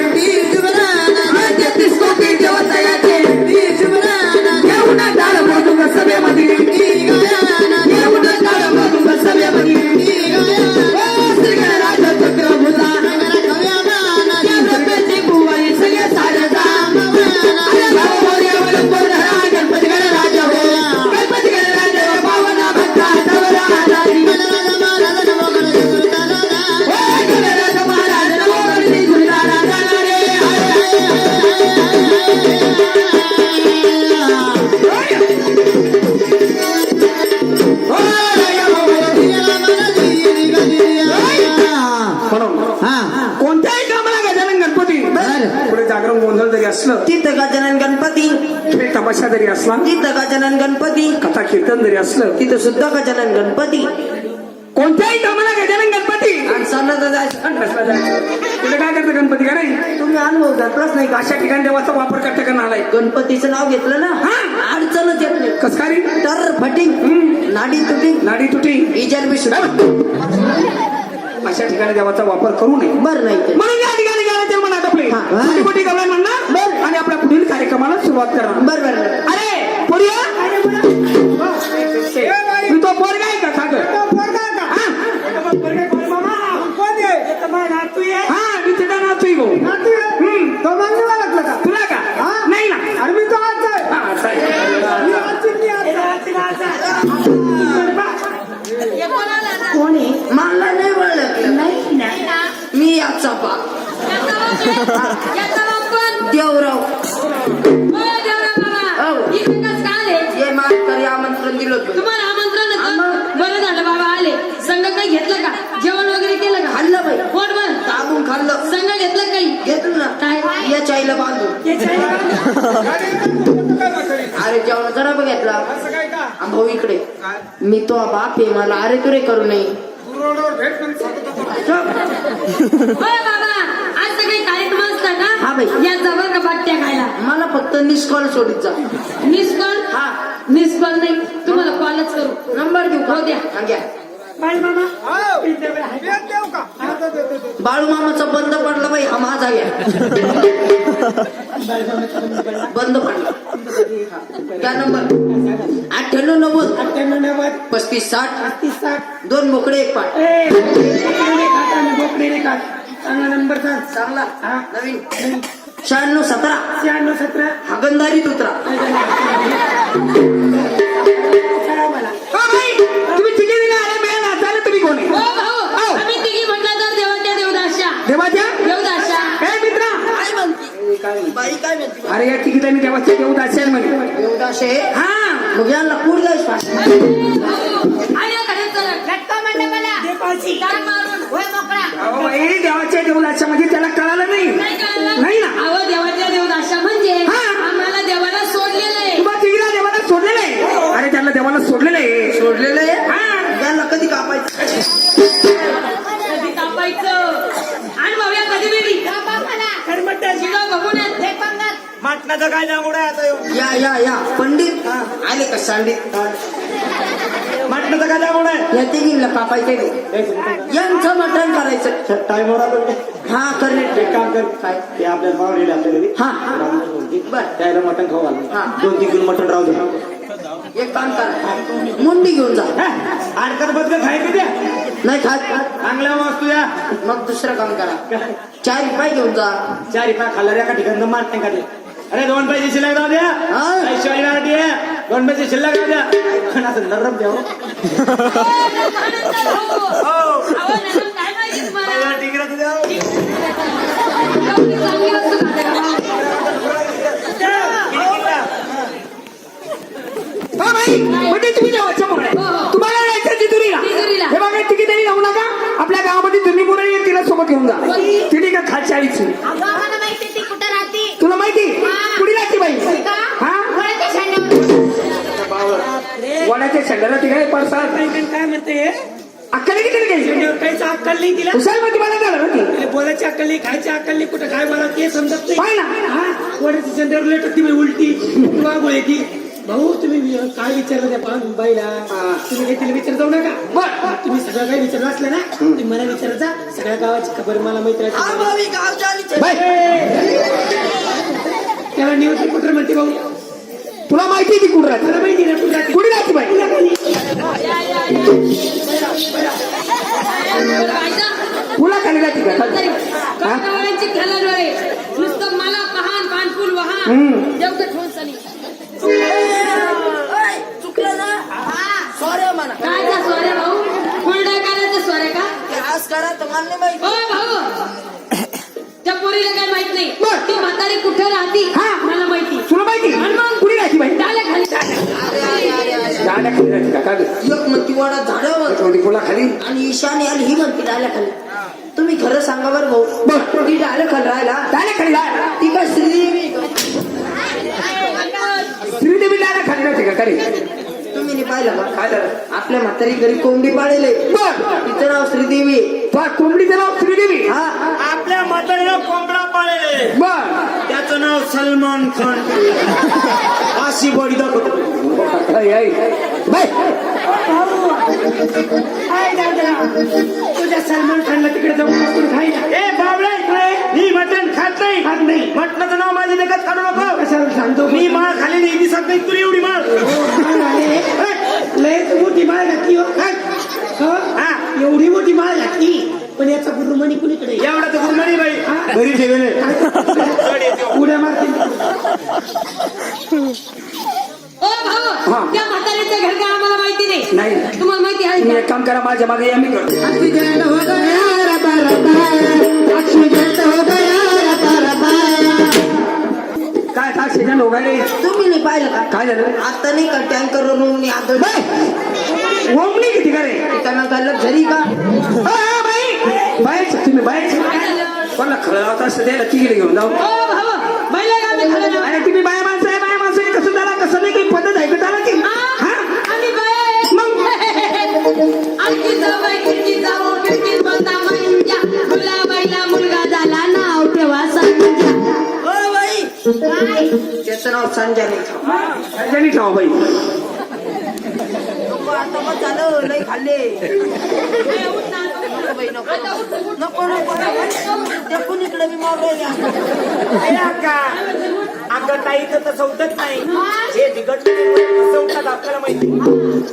33 कोटी देवतायाचे घेऊन टाळ मृदुंग सभेमध्ये घेऊन टाळ मृदुंग सभेमध्ये श्री गणराज चक्र भुला गणपती बुवाई सगळे सारदा अरे भाऊ मोर्यावर बोलणारा गणपती गणराज हो गणपती गणराज पावना भक्ता तवरा आधारी गणराज महाराज नमो गणपती गुरुदारा जाणारे कोणत्याही कामाला गजानन गणपती पुढे जागरण गोंधळ जरी असलं तिथं गजानन गणपती पुढे तमाशा जरी असला तिथं गजानन गणपती कथा कीर्तन जरी असलं तिथं सुद्धा गजानन गणपती कोणत्याही कामाला गजानन गणपती आणि सणाला जायचं कसला जायचं पुढे काय करतं गणपती का नाही तुम्ही अनुभव घेतलाच नाही का अशा ठिकाणी देवाचा वापर करता का नालाय गणपतीचं नाव घेतलं ना हा. अडचणच येत नाही कस काय रे? तर फटिंग नाडी तुटिंग नाडी तुटी इजार बी सुद्धा अशा ठिकाणी देवाचा वापर करू नये बर नाही ते. म्हणून या ठिकाणी गेला ते म्हणत आपले हा. छोटी गवळ्या म्हणणार आणि आपल्या पुढील कार्यक्रमाला सुरुवात करणार बर बर बर. अरे पोरिया मी तो पोरगा आहे का सागर मामा मला नाही ओळखलं. नाही ना. मी याचा बाप याचा बाप कोण? देवराव. ओ देवराव बाबा, हो. इथे कसं काय आले? ये मास्तर आमंत्रण दिलं होतं. तुम्हाला आमंत्रण होतं? बरं झालं बाबा आले. संघ काही घेतलं का? जेवण वगैरे केलं का? खाल्लं बाई. पोट भर दाबून खाल्लं. संघ घेतलं का काही? घेतलं ना. काय? या चाईला बांधून. अरे जेवण जरा बघितला. असं काय का भाऊ इकडे. मी तो बाप आहे, मला अरे तुरे करू नये. रोडवर भेट पण सांगतो होय बाबा, आज सगळे कार्यक्रम असतात हा का? बाई. या जबर का बाट्या खायला? मला फक्त निष्कॉल सोडीत जा. Miss call? हा. मिस कॉल नाही, तुम्हाला कॉलच करू. नंबर देऊ का? हो द्या. हा, घ्या. बाय मामा. भेट देऊ का बाळू मामाचा बंद पडला बाई, हा माझा घ्या. बंद पडला. क्या नंबर? 98 90 35 60 2 मोकळे 1 पाठ. चांगला नंबर सांग चांगला हा. नवीन 96 17 96 17 हागंदारीत उतरा. हो बाई, तुम्ही तिघे दिले आले मिळेल नाचायला तुम्ही कोण आहे? हो भाऊ, आम्ही तिघी म्हटलं तर देवाच्या देवदाशा. देवाच्या देवदाशा. हे मित्रा, काय म्हणते बाई? काय म्हणते? अरे या तिघीतांनी देवाच्या देवत असेल म्हणे. देवदाशे. हा मग यांना पूर जायच आया घरात चला. लटका मंडपाला. तार मारून. होय मोकळा. अहो बाई, देवाच्या देवदाशा म्हणजे त्याला कळालं नाही. नाही कळलं? नाही ना. अहो देवाच्या देवदाशा म्हणजे हा. आम्हाला देवाला सोडलेलं आहे. तुम्हा तिघीला देवाला सोडलेलं आहे. अरे त्यांना देवाला सोडलेलं आहे. सोडलेलं आहे. हा. यांना कधी कापायचं? कधी कापायचं? आणि भाऊया कधी बेडी? शिगाव बघून येत. मटणाचं काय दांगोड आहे आता ह्यो? या पंडित आले का सांडित? मटणाचं काय दांगोड आहे या तिघींना कापायचं नाही. यांचं मटण करायचं. टाइमवर आलो हा करणे. एक काम कर काय? ते आपल्याला पाहुणे येईल आपल्या घरी हा. बर त्याला मटण खाऊ हा. घाल 2-3 किलो मटण राहू दे. एक काम करा, मुंडी घेऊन जा. आडकर बदल खाय की द्या नाही खात चांगल्या वस्तू या मग दुसरं काम करा, 4 रुपये घेऊन जा. 4 रुपये खाल्ला एका ठिकाणी मारत नाही का ते. अरे 2 पैसे शिल्लक राहू द्या. हा. ऐश्वर्या गाठी आहे 2 पैसे शिल्लक राहू द्या. पण असं नरम द्या हो. अहो, नरम काय माहिती तुम्हाला? पहिला टिकराचं द्या हो. एवढी चांगली वस्तू खाते का भाऊ? किती हो बाई, म्हणजे तुम्ही देवाच्या मुळे हो, हो. तुम्हाला जायचं तिथुरीला. तिथुरीला. हे बघा तिघी तरी जाऊ नका. आपल्या गावामध्ये जुनी मुलं येईल, तिला सोबत घेऊन जा. तिने का खालची आईची आम्हाला माहिती ती कुठं राहते. तुला माहिती हा. कुणी राहते बाई? हा वळते शाण्यावर. वडाच्या शेंडाला ती काय परसाद काय म्हणते अक्कल किती गेली? काहीच अक्कल नाही तिला. हुशार मध्ये मला झालं ना ती. तिला बोलायची अक्कल नाही, खायची अक्कल नाही, कुठं काय मला ते समजत नाही. पाय ना. हा वड्याची चंद्र लेट ती उलटी किंवा गोळ्याची. भाऊ तुम्ही काय विचारलं त्या बाईला? तुम्ही काही तिला विचार जाऊ नका. बर तुम्ही सगळं काही विचारलं असलं ना तुम्ही मला विचारत जा. सगळ्या गावाची खबर मला माहिती हा राहते. भावी गावच्या आलीच आहे. बाई, त्याला निवृत्ती कुठं म्हणते भाऊ? तुला माहिती आहे ती कुठं राहते? मला माहिती ना कुठं राहते. कुणी राहते बाई? तुला खाली राहते का? कळकळ्यांची खेळाडू नुसतं मला पहान पानफुल वहान हम्म. जेवढं ठोस झाली. चुकलं ना. सॉरी म्हणा. काय त्या सोऱ्या भाऊ? फुलडा करायचं सोऱ्या का? ते आज करा तर मला नाही माहिती. ओ भाऊ, त्या पोरीला काय माहित नाही. बर. ती म्हातारी कुठं राहती हा. मला माहिती. तुला माहिती आणि मग? कुणी राहते बाई? डाल्या खाली अरे अरे अरे अरे. डाल्या खाली राहते का? का गं? एक म्हणती वाडा झाडावर थोडी पुला खाली. आणि ईशानी आणि ही म्हणती डाल्या खाली. तुम्ही खरं सांगा बरं भाऊ. बर. ती डाल्या खाली राहिला. डाल्या खाली राह. ती काय श्रीदेवी का? श्रीदेवी डाल्या खाली राहते का? खरी तुम्ही नाही पाहिलं का? काय झालं? आपल्या म्हातारी घरी कोंबडी पाळले. बर. तिचं नाव श्रीदेवी. तुला कोंबडीचं नाव श्रीदेवी? हा. आपल्या म्हातारीला कोंबडा पाळले बर. त्याचं नाव सलमान खान. अशी बॉडी दाखवतो. आई, आई. बाई, तुझ्या सलमान खानला तिकडे जाऊन बसून खायला. ए बाबळे मी मटण खात नाही. मटणाचं नाव माझ्या लेखात काढू नको. कशाला सांगतो मी माळ खाल्लेली दिसत नाही तुला एवढी माळ. लय मोठी माळ घातली हो. हा एवढी मोठी माळ घातली पण याचा गुरुमणी कुणीकडे? एवढा तर गुरुमणी बाई घरी ठेवले उड्या मारतील. ओ ओ भाऊ हा. त्या म्हातारीचं घर काय आम्हाला माहिती नाही नाही. तुम्हाला माहिती आहे तुम्ही का? एक काम करा माझ्या मागे या मी करतो ऍक्सिडेंट हो गया रबा रबा, ऍक्सिडेंट हो गया रबा रबा. काय काय सीजन वगैरे तुम्ही नाही पाहिलं का? काय झालं आता नाही का टँकर वरून आता ओमनी किती करे त्यांना काय लक्झरी का? बाहेरच तुम्ही बाहेरच कोणाला खळं लावता असं द्यायला तिकडे घेऊन जाऊ ओ भाऊ बैल गावी खरं ना अरे तुम्ही बाया माणसं आहे बाया माणसं आहे कसं झाला कसं नाही काही पद्धत आहे का त्याला की हा? आम्ही बाय मग आणखी जाऊ खिडकी जाऊ खिडकीत बंदा म्हणजे मुलाबाईला मुलगा झाला नाव ठेवा सांजा. ओ बाई, त्याचं नाव संजय नाही. संजनी ठेवा बाई आता मग झालं लय खाल्ले. नको नको त्या कुणीकडे मी मारलोय. अगं ताई तर तसं होतच नाही हे बिघडलं कसं होतात आपल्याला माहिती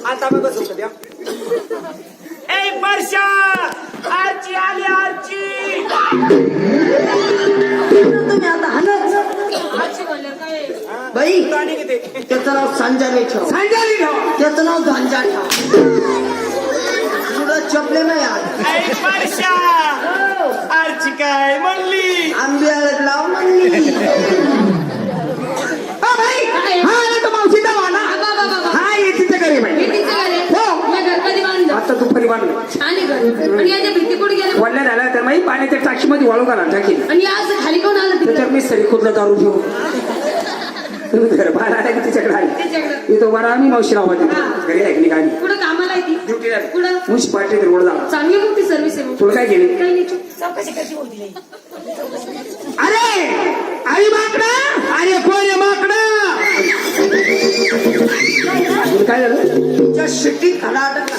आता मग कसं होतं त्या ए वर्षा आरची आली आरची तुम्ही आता हाणच. बाई, गाणी किती त्याचं नाव संजय नाही ठेव. संजनी ठेवा त्याचं नाव गांजा ठेव. पुढं चपले नाही आज. ए वर्षा आरची काय म्हणली आंबे हळद लाव म्हणली. हा आला तो मावशीचा वाला हा येतीचं घरी बाई हो आता दुपारी बांधलं आणि याच्या भीती कुठे गेले वल्ल्या झाल्या तर माही पाण्याच्या टाकीमध्ये वाळू घाला टाकी आणि आज खाली कोण आलं तिकडे त्याच्यावर मी सरी खोदला दारू घेऊ तुम्ही घर बाहेर आल्या की तिच्याकडे आली त्याच्याकडे मी तो बरा आम्ही मावशी राहू घरी ऐकली गाणी कुठं कामाला आहे ती ड्युटीला कुठं मुशी पार्टी रोड झाला चांगली मोठी सर्व्हिस आहे मग. तुला काय केली काही नाही चौकशी कशी होती अरे आई माकडा अरे कोण आहे माकडा तुला काय झालं त्या शिट्टीत खडा अडकला.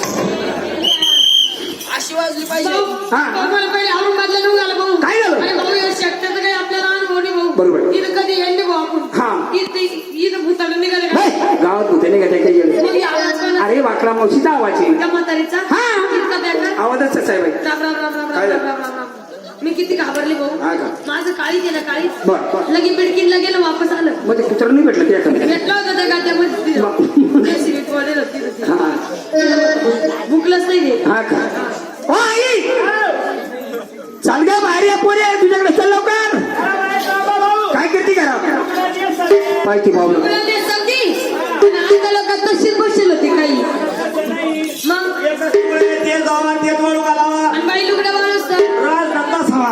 अशी वाजली पाहिजे. हा. मला पहिले औरंगाबादला घेऊन आला भाऊ काय झालं? अरे भाऊ या शक्यता काही आपल्याला अनुभव नाही भाऊ बरोबर. इथं कधी येईल नाही भाऊ हा. आपण इथं भूताला निघाले का गावात होते नाही का ते काही येणं? मग हे आवाज कोण अरे वाकडा मावशीचा आवाज आहे त्या म्हातारीचा हा. इतका बेकार आवाजच तसा आहे बाई राम राम राम राम काय राम झालं? राम राम राम मी किती घाबरले हा भाऊ का? माझं काळी केलं काळी बर, बर. लगेच बिडकीनला गेलं वापस आलं मग ते कुत्र नाही भेटलं त्या एखाद्या भेटला होता त्या गाद्यामध्ये हा भुकलंच नाही ते हा का ओ आई चाल गा बाहेर या पोरे तुझ्याकडे चल लवकर काय करते घरा पाहिजे पावलं तुला ते सगळी पण आता लोकात तशीच बसेल होती काही मग तेल गावात तेल वळू घालावा आणि बाई लुगड्या माणूस तर राज नंदाच हवा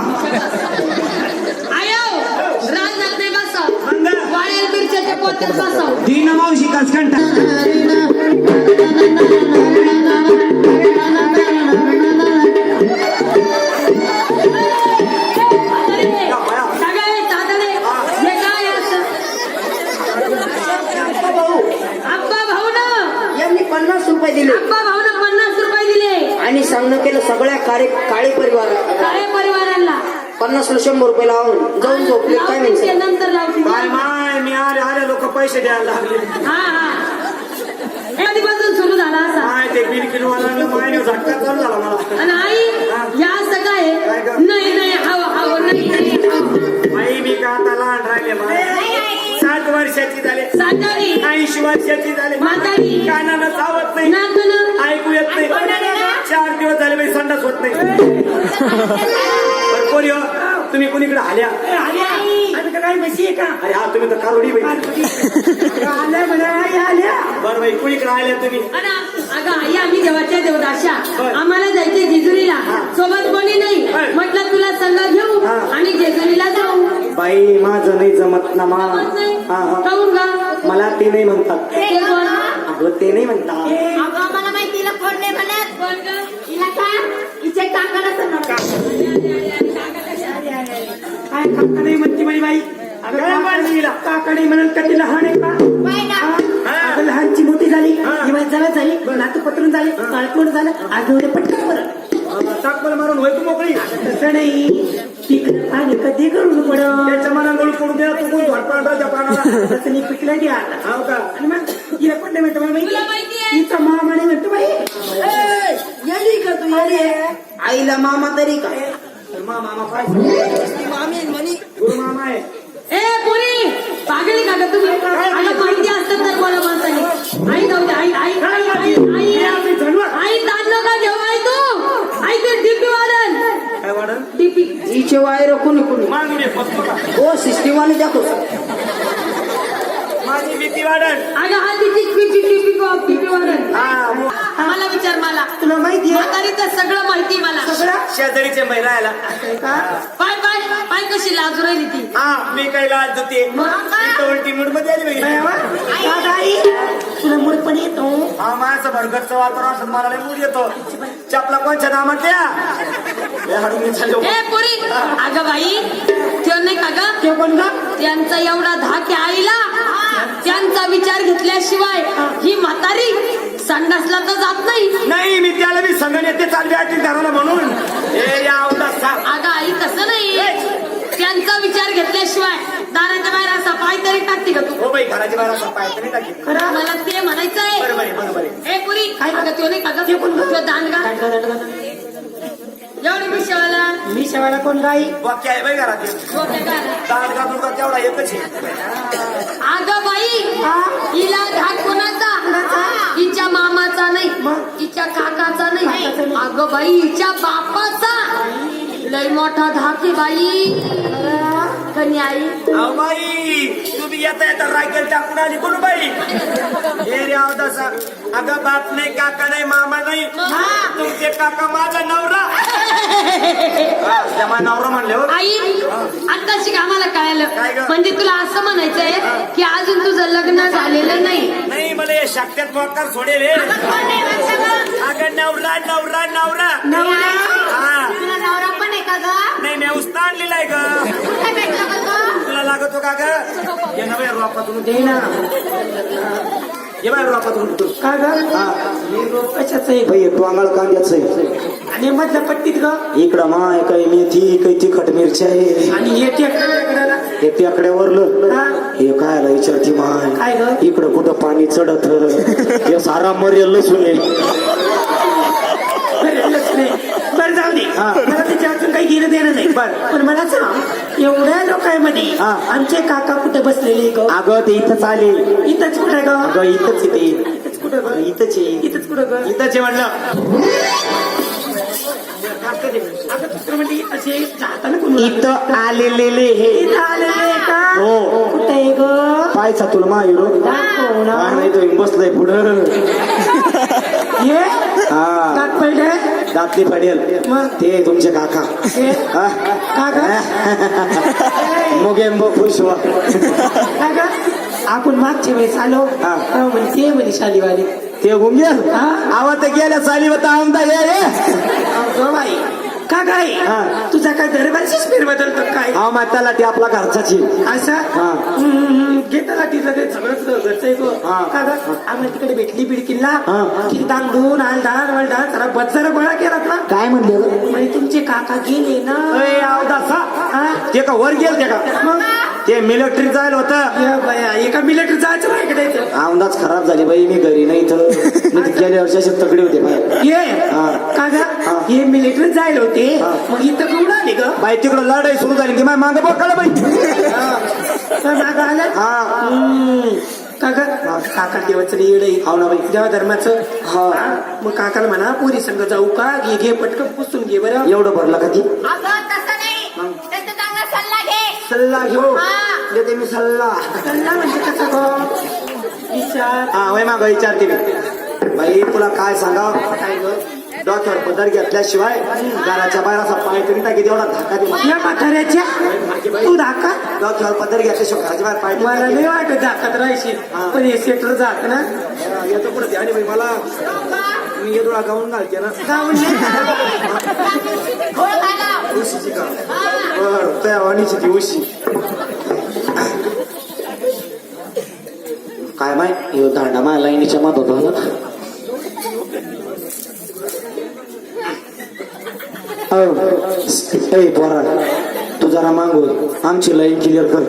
आयो राजनाथ नाही बसाव वाळेल मिरच्याच्या पोत्यात बसाव दीन मावशी कसकंटा सगळे दादाने हे काय असं आप्पा भाऊ ना यांनी 50 रुपये दिले आप्पा भाऊ ना 50 रुपये दिले आणि सांगणं केलं सगळ्या काळे परिवार काळे परिवाराला 50 ला 100 रुपये लावून जाऊन झोपले. काय लावतील ते नाही नंतर लावतील काय माय मी आले लोक पैसे द्यायला लागले हा हा कधीपासून सुरू झाला असा माय ते बिल किलोवाला माय झटका चालू झाला मला आणि आई या असं काय आहे? नाही नाही हवं हवं नाही नाही हवं. आई मी का आता लहान राहिले मला 60 वर्षाची झाले सातारी 80 वर्षाची झाले म्हातारी कानानं चावत नाही नातून ऐकू येत नाही 4 दिवस झाले बाई संडास होत नाही बरं, कोणी हो? तुम्ही कोणीकडे आल्या काय म्हशी आहे का अरे हा तुम्ही तर कारोडी बाई आल्या म्हणा आल्या बरं बाई कोणीकडे आल्या तुम्ही अगं आई आम्ही देवाच्या देवदाशा आम्हाला जायचे जेजुरीला सोबत कोणी नाही म्हटलं तुला सल्ला घेऊ आणि जेजुरीला जाऊ बाई माझं नाही जमत ना मा जमत नाही हा, हा. काहून का मला ते नाही म्हणतात ते कोण? अगं ते नाही म्हणतात अगं मला माहिती तिला कोण नाही म्हणत कोण गं? हिला का हिचे काकाला काय काका नाही म्हणते माझी बाई काका नाही म्हणत का ती लहान आहे का अगं लहानची मोठी झाली किंवा जरा झाली नातू पत्रून झाले काळकोड झालं आठवडे पटकन बरं टाकमला मारून होय तू मोकळी तसं नाही पिकलं पाणी कधी करून पडत त्याच्या मनात पडून द्या तू कोण झडपणाच्या प्राणाला तसं नाही पिकलं की आता हो का आणि मग तिला पण नाही म्हणतो तुला माहिती आहे तिचा मामा नाही म्हणतो बाई येली का तू येली आईला मामा तरी का मामा पाहिजे ती मामी म्हणी गुरु मामा आहे ए पोरी पागली का गं तुम्ही अगं माहिती असतं तर बोला माणसाने आई जाऊ दे, आई दाद नका घेऊ, आई तू आई तू डीपी वाढन, काय वाढन डीपी हिचे वायर कोणी कोणी मागणी फक्त का हो सिस्टीम वाले दाखव माझी भीती वाढन अगं हा तिची डीपी वाढन. हा मला विचार, मला तुला माहितीये म्हातारीचं सगळं माहिती मला. शेजारीचे महिला यायला पाय पाय पाय कशी लाजू राहिली ती. हा मी काही लाज होते उलटी मूड मध्ये आली बाई. तुला मूड पण येतो हा माझं भरगटचं वातावरण असं मला मूड येतो. चपला कोणच्या नामात द्या ए पुरी, अगं बाई त्यो नाही का ग, ते कोण का त्यांचा एवढा धाक आहे आईला, त्यांचा विचार घेतल्याशिवाय ही म्हातारी संडासला तर जात नाही. नाही मी त्याला मी संगण येते चालली आठी घराला म्हणून हे या अवतार अगं आई तसं नाही, त्यांचा विचार घेतल्याशिवाय दाराच्या बाहेर असा पाय तरी टाकते का तू. हो बाई घराची बाहेर असं पाय तरी टाकी मला ते म्हणायचं आहे. बरोबर आहे बरोबर आहे. ए पुरी, अगं त्यो नाही का ग, त्यो दांडगा एवढी विषयाला मी शेवायला कोण गाई वाक्य आहे बाई घरात दांडगा दुर्गा तेवढा एकच आहे. अगं बाई हिला धाक कोणाचा, हिच्या मामाचा नाही, हिच्या काकाचा नाही, अगं बाई हिच्या बापाचा लय मोठा धाक आहे बाई. कणी आई अहो बाई तुम्ही येता येता रायगड टाकून आली कोण बाई हे रे अवदासा. अगं बाप नाही काका नाही मामा नाही तुमचे काका माझा नवरा. हा, नवरा म्हणले हो आई आताशी आम्हाला काय कळालं, गं? म्हणजे तुला असं म्हणायचंय की अजून तुझं लग्न झालेलं नाही. नाही मला हे शाक्यात मोकार सोडेल हे. अगं नवरा नवरा नवरा हा नवरा पण आहे का ग? नाही मी उस्ता आणलेला आहे ग. तुला लागतो का ग ये ना बाई रोपातून दे ना ये बाई रोपातून का ग हे रोप कशाच आहे बाई टोंगाळ कांद्याचं आहे. आणि मधल्या पट्टीत ग इकडं माय काही मेथी काही तिखट मिरची आहे. आणि हे टेकड्याला हे त्याकड्यावरलं हा. हे काय विचारती माय काय ग? इकडं कुठं पाणी चढत हे सारा मरेल लसून बरं जाऊ दे हा. मला त्याच्या अजून काही घेणं देणं नाही बरं. पण मला सांग एवढ्या लोकांमध्ये हा. आमचे काका कुठे बसलेले ग अगं ते इथंच आले. इथंच कुठे ग अगं इथंच येते इथंच कुठं ग इथंच आहे. इथंच कुठं ग इथंच म्हणलं अगं दुसरं म्हणजे असे जाताना कोण इथं आलेले हे इथं आलेले का हो. कुठे आहे ग पायचा तुला माहिरो दाखव ना. नाही तो बसलाय पुढं ये हा दात पडले दातली पडेल मग? ते तुमचे काका हे हा? का ग मोगेंबो खुश व्हा. का ग आपण मागच्या वेळेस आलो हा. तेव्हा म्हणे ते म्हणे शालीवाली ते गुंगे हा. आवा तर गेल्या चाली होता आमदार ये अगं बाई का काय हा. तुझा काय दरबारशीच फेर बदलतो काय हा माताला ते आपला घरचाची असं हा. घेताला तिथं ते सगळंच घरचं आहे तो. हा. का ग आम्ही तिकडे भेटली बिडकीला हा. किती दांडून आलडार वलडार जरा बजारा गोळा केला ना काय म्हणले गं? म्हणजे तुमचे काका गेले ना अय, अवदासा. हा? ते का वर गेल ते का मग ते मिलिटरी जायला होतं या बाया, एका मिलिटरी जायचं माझ्याकडे आमदाच खराब झाली बाई मी घरी नाही तर मी गेल्या वर्षी असे तगडे होते बाई. ये हा. का ग हा. हे मिलिटरी जायला होते हा. मग इथं कुठं आले ग बाई तिकडं लढाई सुरू झाली ती माझ्या मागं बघ बाई तर मागं आलं हा का ग काका देवाचं येड आहे हो ना बाई. देवा धर्माचं हा. मग काकाला म्हणा पोरी संग जाऊ का घे घे पटकन पुसून घे बरं एवढं भरलं का ती अगं तसं नाही, त्याचा चांगला सल्ला घे. सल्ला घेऊ हा. देते मी सल्ला त्यांना म्हणजे कसं ग विचार हा वय मागं विचारते मी बाई तुला काय सांगा काय ग डॉक्टर पदर घेतल्याशिवाय घराच्या बाहेर असा पाय तरी टाकी तेवढा धाका दे मला. या म्हाताऱ्याच्या तू धाका डॉक्टर पदर घेतल्याशिवाय घराच्या बाहेर पाय मला नाही वाटत धाकात राहायची पण हे सेटर जात ना येतो पुढे ध्यानी बाई मला मी येदोळा गाऊन घालते ना जाऊन ये. गोळ घाला. उशीची का बर त्या वाणीची ती उशी काय माय यो दांडा माय लाईनीच्या मदत झाला पोरा तू जरा मागू आमची लाईन क्लिअर कर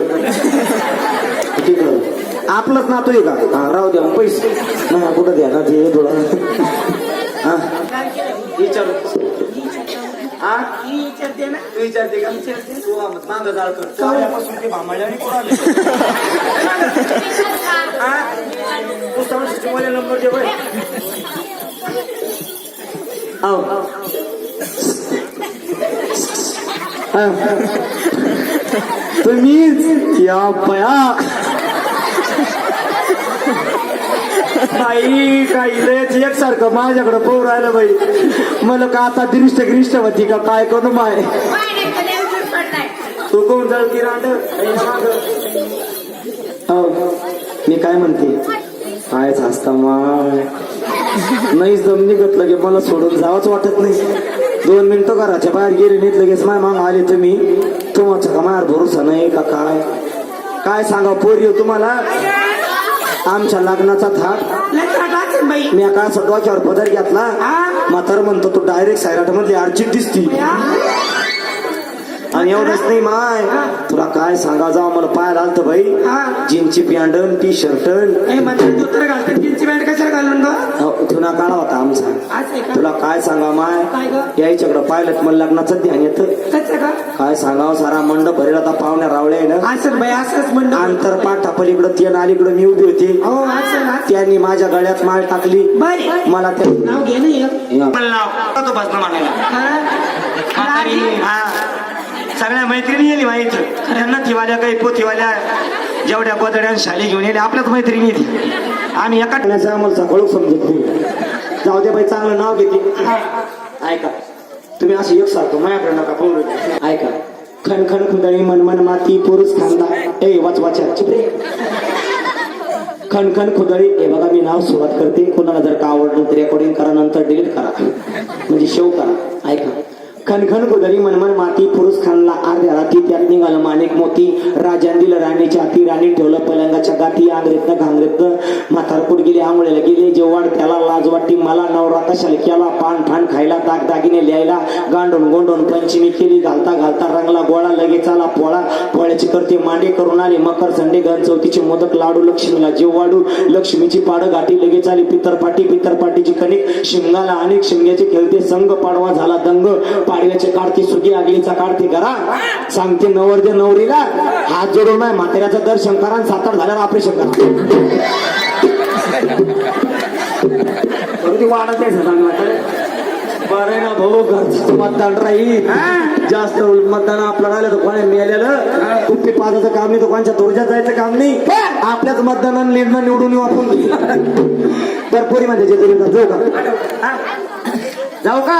तिकडं आपलंच नातोय का हा राहू द्या मग पैसे नाही कुठं द्या ना ते थोडा हा विचारू हा मी विचारते ना तू विचारते का तू मागं जाळ कर चावल्यापासून ते भांबळल्याने कोणाले तू समजते मला नंबर दे बाई तुम्हीच या बया बाई काही लयच एकसारखं माझ्याकडं पाहू राहिलं बाई मला का आता दृष्ट होती का काय करू माय तू कोण जळ की रांड मी काय म्हणते कायच असता माय नाही जमनी घेतलं की मला सोडून जावंच वाटत नाही 2 मिनिटं घराच्या बाहेर गेले नाहीत लगेच माय माग आले तुम्ही तुमचा का मायावर भरोसा नाही का काय काय सांगा पोरी तुम्हाला आमच्या लग्नाचा थाट बाई मी काय असं डोक्यावर पदर घेतला म्हातार म्हणतो तू डायरेक्ट सायराट मधली अर्जित दिसती आणि एवढंच नाही माय तुला काय सांगा जाऊ मला पाहायला आलत बाई जीनची पॅन्ट टी शर्ट धोतर घालतात जीन्सची पॅन्ट कशाला घालून जुना काळ होता आमचा तुला काय सांगा माय काय ग यायच्याकडं पाहिलं मला लग्नाचं ध्यान येतं कसं का काय सांगावं सारा मंडप भरेल आता पाहुण्या रावळे आहे ना असं बाई असंच म्हणलं आंतर पाठा पलीकडं तीन अलीकडं मी उभी होती हो असं त्यांनी माझ्या गळ्यात माळ टाकली बरं मला ते नाव घे ना एक तो भस्म मागायला सगळ्या मैत्रिणी येली माहित त्यांना थिवाल्या काही पोथिवाल्या जेवढ्या बदड्या शाली घेऊन येईल आपल्याच मैत्रिणी येते आम्ही एका ठिकाणाचं आम्हाला सगळं समजत नाही जाऊ दे बाई चांगलं नाव घेते ऐका तुम्ही असं एक सारखं माझ्याकडे नका बोलू ऐका खण खण खुदळी मनमन माती पुरुष खांदा ए वाचवाच्या खण खण खुदळी हे बघा मी नाव सुरुवात करते कोणाला जर का आवडलं तर रेकॉर्डिंग करा नंतर डिलीट करा म्हणजे शेव करा ऐका खनखन कुदरी मनमन माती पुरुष खानला अर्ध्या राती त्यात निघालं माणिक मोती राजान दिलं राणीच्या हाती राणी ठेवलं पलंगाच्या गाठी आंगरेतनं घांगरेतनं म्हातारपूट गेले आंघोळ्याला गेले जेवण त्याला लाज वाटती मला नवरा कशाला केला पान ठाण खायला दागदागिने लिहायला गांडून गोंडून पंचमी केली घालता घालता रंगला गोळा लगेच आला पोळा पोळ्याची करते मांडे करून आली मकर संडे गण चौथीचे मोदक लाडू लक्ष्मीला जेव वाढू लक्ष्मीची पाडं गाठी लगेच आली पितरपाटीची कणिक शिमगाला अनेक शिमग्याचे खेळते संघ पाडवा झाला दंग पाडव्याचे काढते सुगी आगलीचा काढते घरा सांगते नवरदे नवरीला हात जोडून नाही म्हाताऱ्याचं दर्शन करा 7-8 झाल्यावर ऑपरेशन करा वाढत आहे बरं ना भाऊ घरचं मतदान राहील जास्त मतदान आपलं राहिलं तर कोणा मिळालेलं कुठे पाजाचं काम नाही तर कोणच्या तोरज्यात जायचं काम नाही आपल्याच मतदानानं निर्णय निवडून येऊ आपण तर पोरी मध्ये जे जाऊ का जाऊ का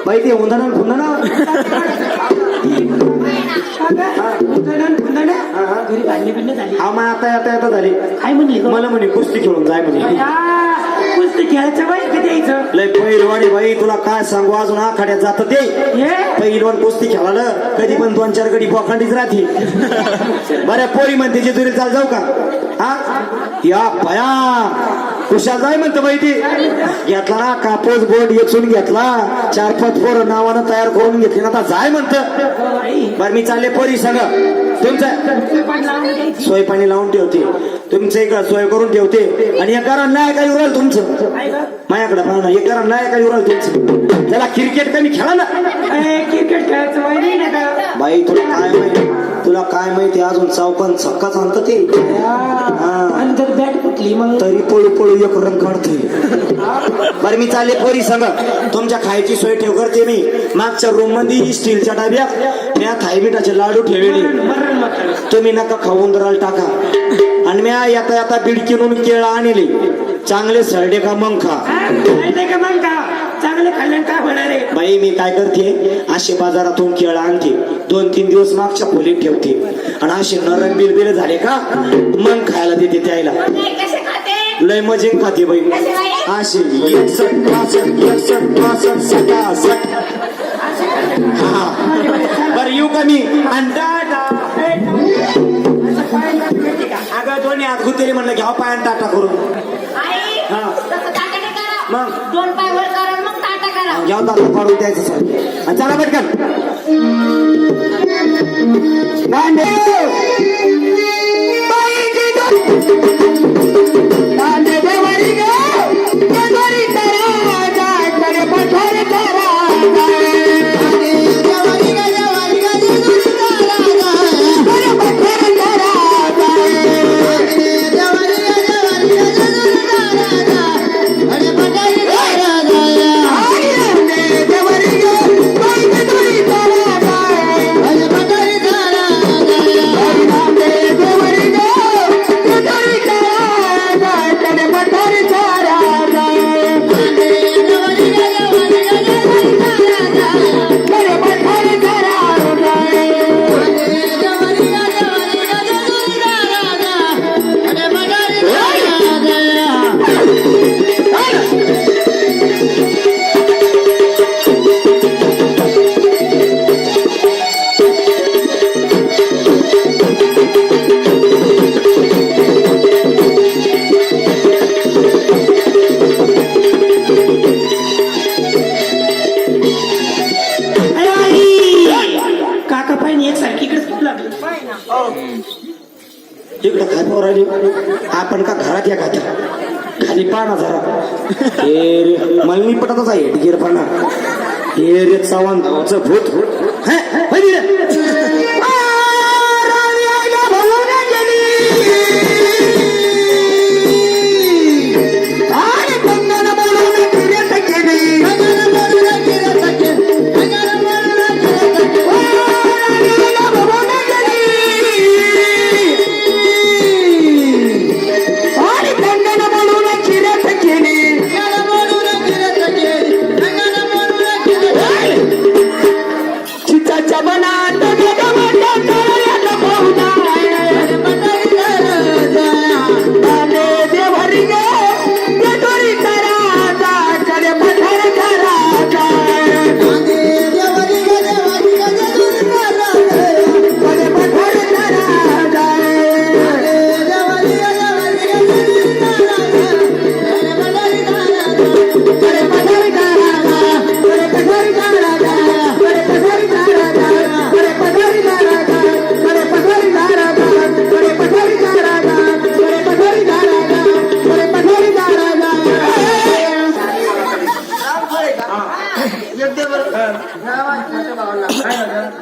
बाई ते उंदण फुंदण घरी भांडणी बिंडणी झाली हा मग आता झाली काय म्हणली मला म्हणे कुस्ती खेळून जाय म्हणे कुस्ती खेळायचं बाई कधी यायचं लय पहिलवाडी बाई तुला काय सांगू अजून आखाड्यात जात ते पहिलवान कुस्ती खेळाला कधी पण 2-4 गडी बोकांडीच राहते बऱ्या पोरी म्हणते जे तुरी चाल जाऊ का हा या भया कुशा जाय म्हणतो बाई ती घेतला ना कापूस बोट येचून घेतला 4-5 पोरं नावानं तयार करून घेतली ना आता जाय म्हणत बरं मी चालले पोरी सगळं तुमचं सोय पाणी लावून ठेवते तुमचं एक सोय करून ठेवते आणि एक कारण नाही काही उराल तुमचं माझ्याकडे पाहणं एक कारण नाही काही उराल तुमचं त्याला क्रिकेट कमी खेळा ना क्रिकेट खेळायचं बाई नाही ना बाई तुला काय माहिती अजून चौकान छक्का सांगतं ते आणि जर बॅट कुठली मग तरी पळू एक रन काढतोय बरं मी चालले पोरी सांगा तुमच्या खायची सोय ठेव करते मी मागच्या रूम मध्ये स्टीलच्या डाब्यात मी थायमिठाचे लाडू ठेवले तुम्ही नका खाऊन दराल टाका आणि मी येता बिडकीनून केळं आणले चांगले सरडे का मग खा चांगले खाल्ल्याने काय होणार आहे बाई मी काय करते असे बाजारातून केळं आणते 2-3 दिवस मागच्या खोलीत ठेवते आणि असे नरम बिलबिल झाले का मग खायला देते त्याला लय मजे खाते बाई असे 61 हा बरं येऊ का मी अगं दोन्ही हात गुतेली म्हणलं घ्या पायान टाटा करून मग 2 पाय वर करा मग टाटा करा घ्या दाखला पाडून द्यायचं सर चला पटकन पठार वाटावर आली आपण का घरात या खात्या खाली पहा ना जरा हे रे मला नाही पटतच आहे गिरपणा हे रे चव्हाण भावाचं भूत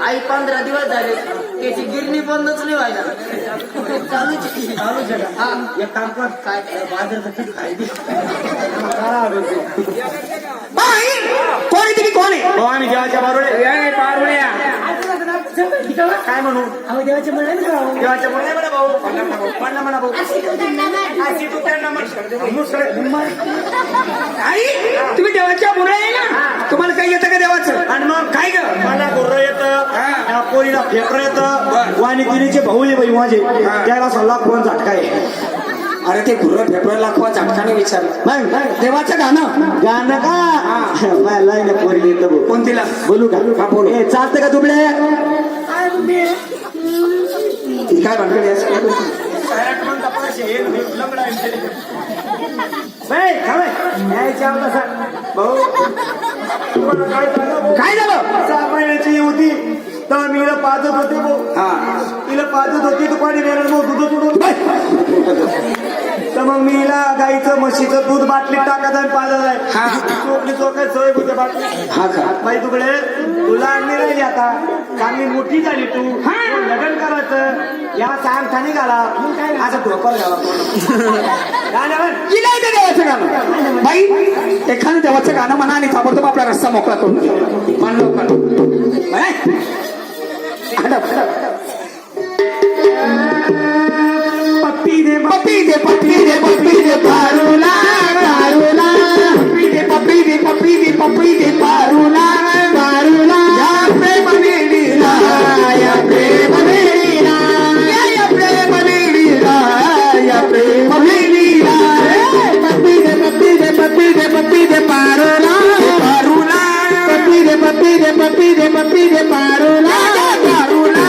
आई 15 दिवस झाले त्याची गिरणी बंदच नाही व्हायला चालूच हा एक काम कर काय बाजारचं पीठ खायची कोण तुम्ही कोण आहे आम्ही देवाच्या पारुड्या काय म्हणू देवाच्या म्हणा देवाच्या म्हणा भाऊ म्हणा म्हणा भाऊ आई तुम्ही देवाच्या मुलं आहे ना तुम्हाला काही येतं का देवाचं आणि मग काय ग मला गोर्र येतं पोरीला फेकर येतं वाणी तिरीचे भाऊले बाई माझे त्याला सल्ला कोण झटकाय अरे ते गुर्र फेफर लाखवा झटकाने विचारलं देवाचं गाणं गाणं का मला ना पोरी येतं भाऊ कोणतीला बोलू का हा बोल ए चालतं का तुबडे काय म्हणतो काय झालं 6 महिन्याची होती तर मी हिला पाजत होते भाऊ तिला पाजत होती तर पाणी वेळ भाऊ दूध उडून तर मग मी हिला गाईचं म्हशीचं दूध बाटलीत टाकत आहे पाजत आहे चोपली चोकाय सोय होते बाटली हा का बाई तुकडे तुला आणली राहिली आता चांगली मोठी झाली तू लग्न करायचं या सांगतानी घाला असं ढोकर घाला की नाही ते देवाचं गाणं बाई एखादं देवाचं गाणं म्हणा आणि ताबडतोब आपला रस्ता मोकळा करून मान लवकर पप्पी दे पप्पी दे पप्पी दे पप्पी दे पारुला पारुला पप्पी दे पप्पी दे पप्पी दे पप्पी दे पारुला पारुला या प्रेम वेडीला या प्रेम वेडीला या प्रेम वेडीला या प्रेम वेडीला पप्पी दे पप्पी दे पप्पी दे पप्पी दे पारुला पारुला पप्पी दे पप्पी दे पप्पी दे पप्पी दे पारुला पारुला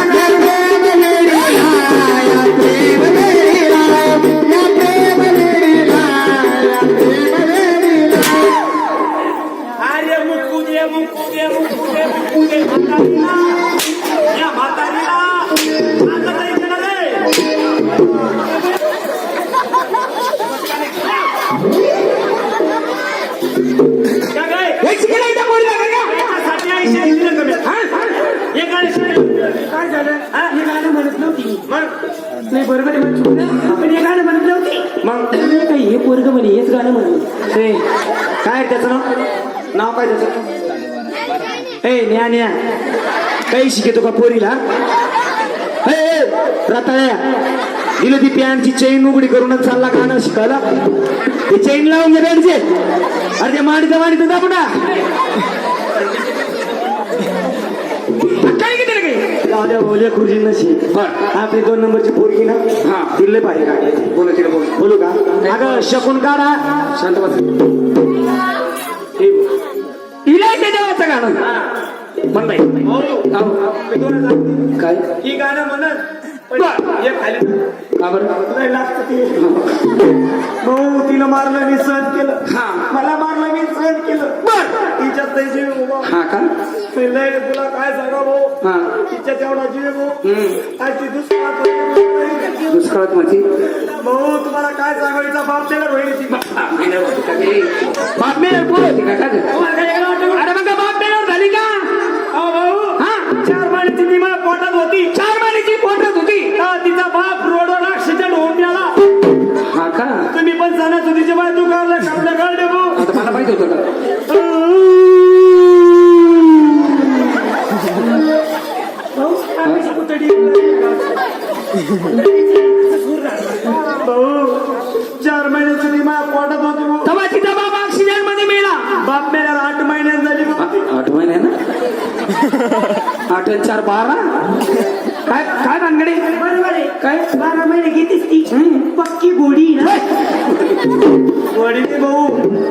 नाही बरोबर पण हे गाणं म्हणत नव्हती मग काही हे पोरग म्हणे हेच गाणं म्हणलं ते काय त्याचं नाव काय त्याचं ए न्या काही शिकतो का पोरीला रताळ्या दिलं ती पॅन्टची चेन उघडी करूनच चालला गाणं शिकायला ते चेन लावून घे बँडचे अरे ते माडीचं दाबडा काय किती काही राजा बोलल्या खुर्जी नशी आपली 2 नंबरची पोरगी ना दिले पाहिजे का बोला तिला बोल बोलू का अगं शकून काढा शांत बस इला ते देवाचं गाणं म्हण बाई काय ही गाणं म्हणत हे खाली का बरं नाही लागतं ते भाऊ तिला मारलं मी सहन केलं हा. मला मारलं मी सहन केलं तिच्यात नाही जीव उभा. हा का लय तुला काय सांगा भाऊ हा तिच्या तेवढा जीव भाऊ हम्म. आज ती दुष्काळात दुष्काळात माझी भाऊ तुम्हाला काय सांगायचा बाप त्याला रोहिणी बाप मेल्यावर पोर होती का काय? अरे मग बाप मेल्यावर झाली का भाऊ हा 4 महिन्याची ती मला पोटात होती 4 महिन्याची पोटात होती हा, तिचा बाप रोडवर ऍक्सिडेंट होऊन गेला हा का तुम्ही पण सणासुदीच्या बाय तू काढलं काढलं काढले भाऊ आता मला माहित होतं का भाऊ 4 महिन्याची ती माझ्या पोटात होती भाऊ तेव्हा तिचा बाप ऍक्सिडेंट मध्ये मेला बाप मेल्या 8 महिन्यात झाली भाऊ 8 महिने ना 8 आणि 4 12 काय काय भानगडे बरोबर आहे काय 12 महिने घेतीस ती पक्की गोडी ना गोडी नाही भाऊ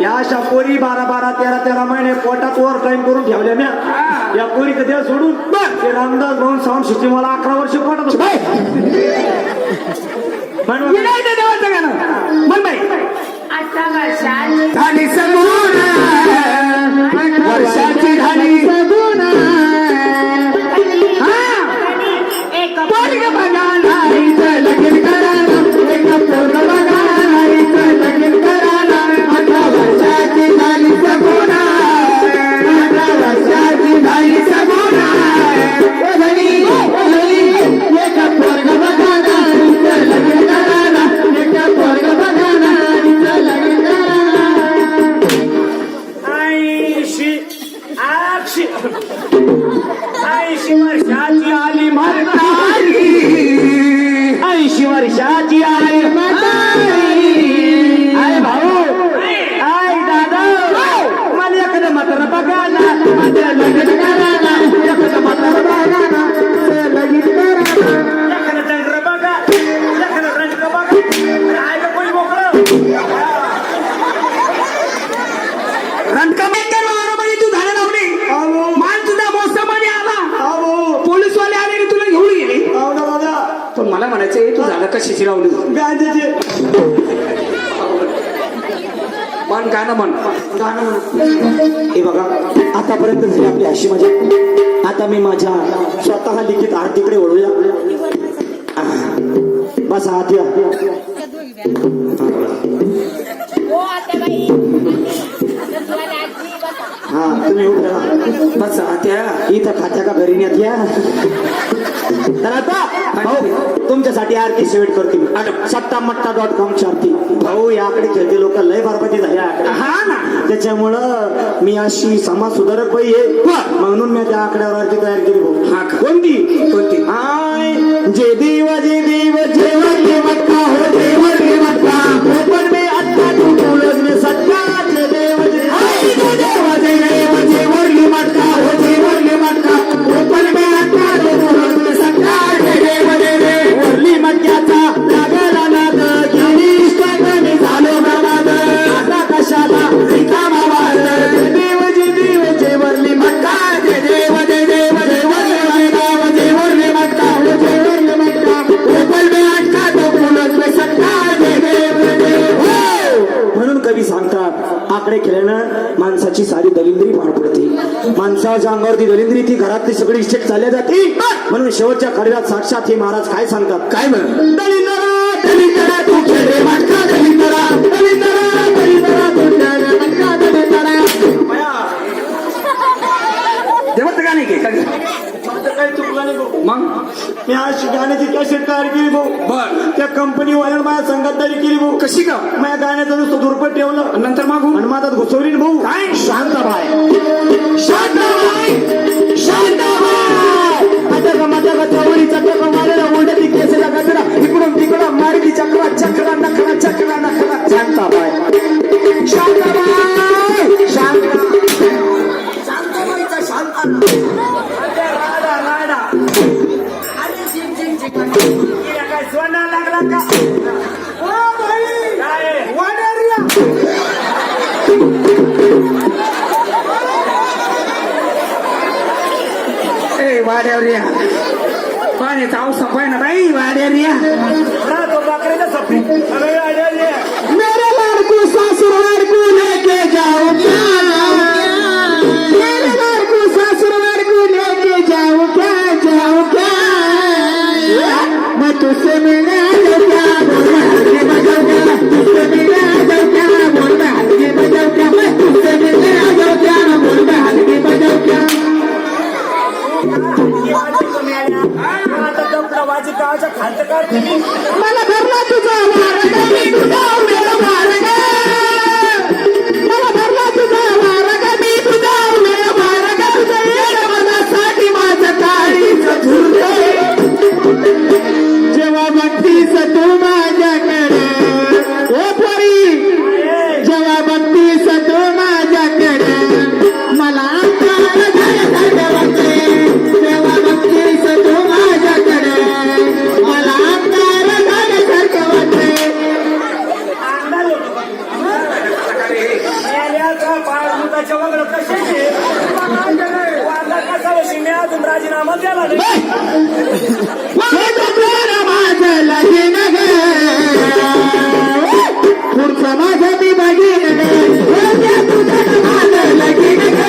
या अशा पोरी 12 13 महिने पोटात ओव्हर टाइम करून ठेवल्या म्या या पोरी कधी सोडून ते रामदास भाऊ साऊंड सिस्टीम मला 11 वर्ष पोटात होतं. म्हणून विनायक देवाचं गाणं म्हण बाई आता वर्षात झाली सगुण वर्षाची झाली सगुण हा एक पोरग बघा नाहीचं लगीन करायला एक पोरग बघा नाहीचं लगीन करायला 18 वर्षाची झाली सगुण 18 वर्षाची झाली सगुण एक पोरग बघा नाहीचं लगीन करायला एक पोरग बघा नाहीचं लगीन करायला 80 वर्षाची आली म्हातारी 80 वर्षाची आहे म्हातारी आय भाऊ आय दादा मला एखादं म्हातारा बघा ना माझं लगीन करा ना एखादं म्हातारा बघा ना लगीन करा ना एखादं डंगर बघा एखादं रंग बघा आहे का कोणी मोकळं रणका मेकर वावरामध्ये तू झाडं लावली माल तुझा मोसमाने आला पोलीसवाले आले आणि तुला घेऊन गेले दादा पण मला म्हणायचं तू झाडं कशाची लावली गांधीजी मन गाणं म्हण हे बघा आतापर्यंत झाली आपली अशी मजा आता मी माझ्या स्वतः लिखित आरतीकडे वळूया बस आत या हा तुम्ही उठा बस आत्या इथं खात्या का घरी नेत या तर आता भाऊ तुमच्यासाठी आरती सेवेट करते मी सत्तामट्टा.com ची आरती भाऊ याकडे खेळते लोक लय बरबादी झाल्या हा ना त्याच्यामुळं मी अशी समाज सुधारक बाई आहे म्हणून मी त्या आकड्यावर आरती तयार केली भाऊ हा का? कोणती हाय जे देव जेवण मटका हो देव मटका हो पण मी आत्ता तू बोलत मी सत्ता जे देव जेवण मटका हो जेवण मटका हो पण मी आत्ता तू बोलत मी सत्ता जे देव वरली मटक्याचा लागला नाद गिरीश कमी झालो नाद आता कशाला रिकामा वाद देव जेवरली मटका जे देव म्हणून कवी सांगतात आकडे खेळणं माणसाची सारी दलिंद्री पार पडते माणसाच्या अंगावरती दलिंद्री ती घरातली सगळी इष्टेट चालल्या जाते म्हणून शेवटच्या कडव्यात साक्षात हे महाराज काय सांगतात काय म्हण दलिंदरा तू खेळ मटका दलिंदरा तू खेळ मटका दलिंदरा देवाचं गाणे घे का माझं काही चुकलं नाही भाऊ मग मी आज गाण्याची कॅसेट तयार केली भाऊ बर त्या कंपनीवाल्यानं माझ्या संगतदारी केली भाऊ कशी का माझ्या गाण्याचं नुसतं दुर्पट ठेवलं नंतर मागू आणि माझ्यात घुसवली ना भाऊ काय शांताबाई आता चवळीचा टोका मारेला उलटी केसेला गजरा इकडून तिकडं मारली चक्रा चक्रा नखरा चक्रा नखरा शांताबाई शांताबाईचा शांता राडा काय सोना लागला का काय वाड्यावर या पाण्याचा अवसा पाय ना बाई वाड्या रिया तो बकऱ्याचा सपनी अरे आडे मेरे लड़को ससुराल को लेके जाओ क्या मेरे लड़को ससुराल को लेके जाओ क्या मैं तुझसे मिला जाऊँ क्या बोल मैं हल्के बजाऊँ क्या तुझसे मिला जाऊँ क्या बोल मैं हल्के बजाऊँ क्या मैं तुझसे मिला जाऊँ क्या बोल मैं हल्के बजाऊँ क्या आता डबडा वाजी गावाच्या खालचं काढते मी मला भरला तुझा वारग मी तुझा मेरा वारग मला भरला तुझा वारग मी तुझा मेरा वारग तुझ्या येणं मनासाठी माझं काळीचं झुरते जेव्हा बघतीस तू माझ्याकडे ओ पोरी जेव्हा बघतीस तू माझ्याकडे मला झाल्यासारखं वाटते जेव्हा बघतीस तू माझ्याकडे मला झाल्यासारखं वाटते पायाच्या वगैरे कशी वांदा कसा वशी मी अजून राजीनामा द्याला नाही माझं लगीन ग पुढचं माझं मी बघीन तुझं माझं लगीन ग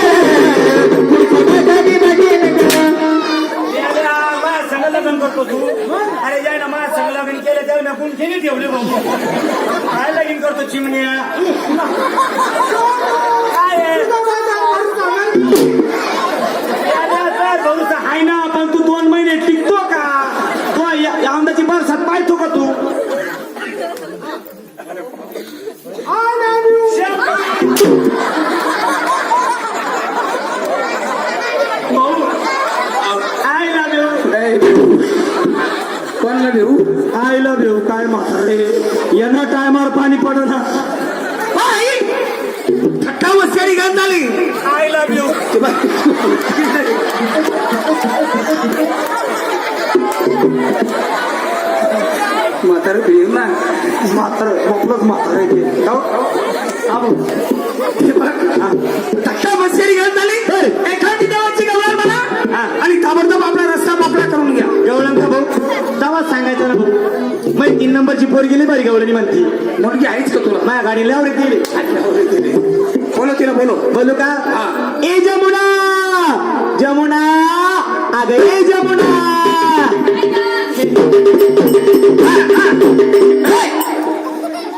पुढचं माझं मी बघीन ग माझ्या संग लग्न करतो तू अरे जाय ना माझ्या संग लग्न केलं तेव्हा मी कोण केली ठेवली भाऊ काय लगीन करतो चिमणी काय भाऊचा आहे ना पण तू 2 महिने टिकतो का तो आमदाची बरसात पाहतो का तू आय लव्ह यू कोणाला देऊ आय लव्ह यू काय म्हातारे यांना टायमावर पाणी पडू ना थट्टा वस्करी घात झाली आय लव्ह यू म्हातारं फिरेल ना मोकळच म्हातारे थट्टा वस्करी घात झाली एखादी देवाची गवळण म्हणा आणि ताबडतोब आपला रस्ता मोकळा करून घ्या गवळण का भाऊ तेव्हाच सांगायचं ना भाऊ मग 3 नंबरची पोरगी नाही बरी गवळणी म्हणती मुलगी आहेच का तुला माझ्या गाडीला आवडत गेली बोलो तिला बोलो बोलू का ए जमुना जमुना अगं ए जमुना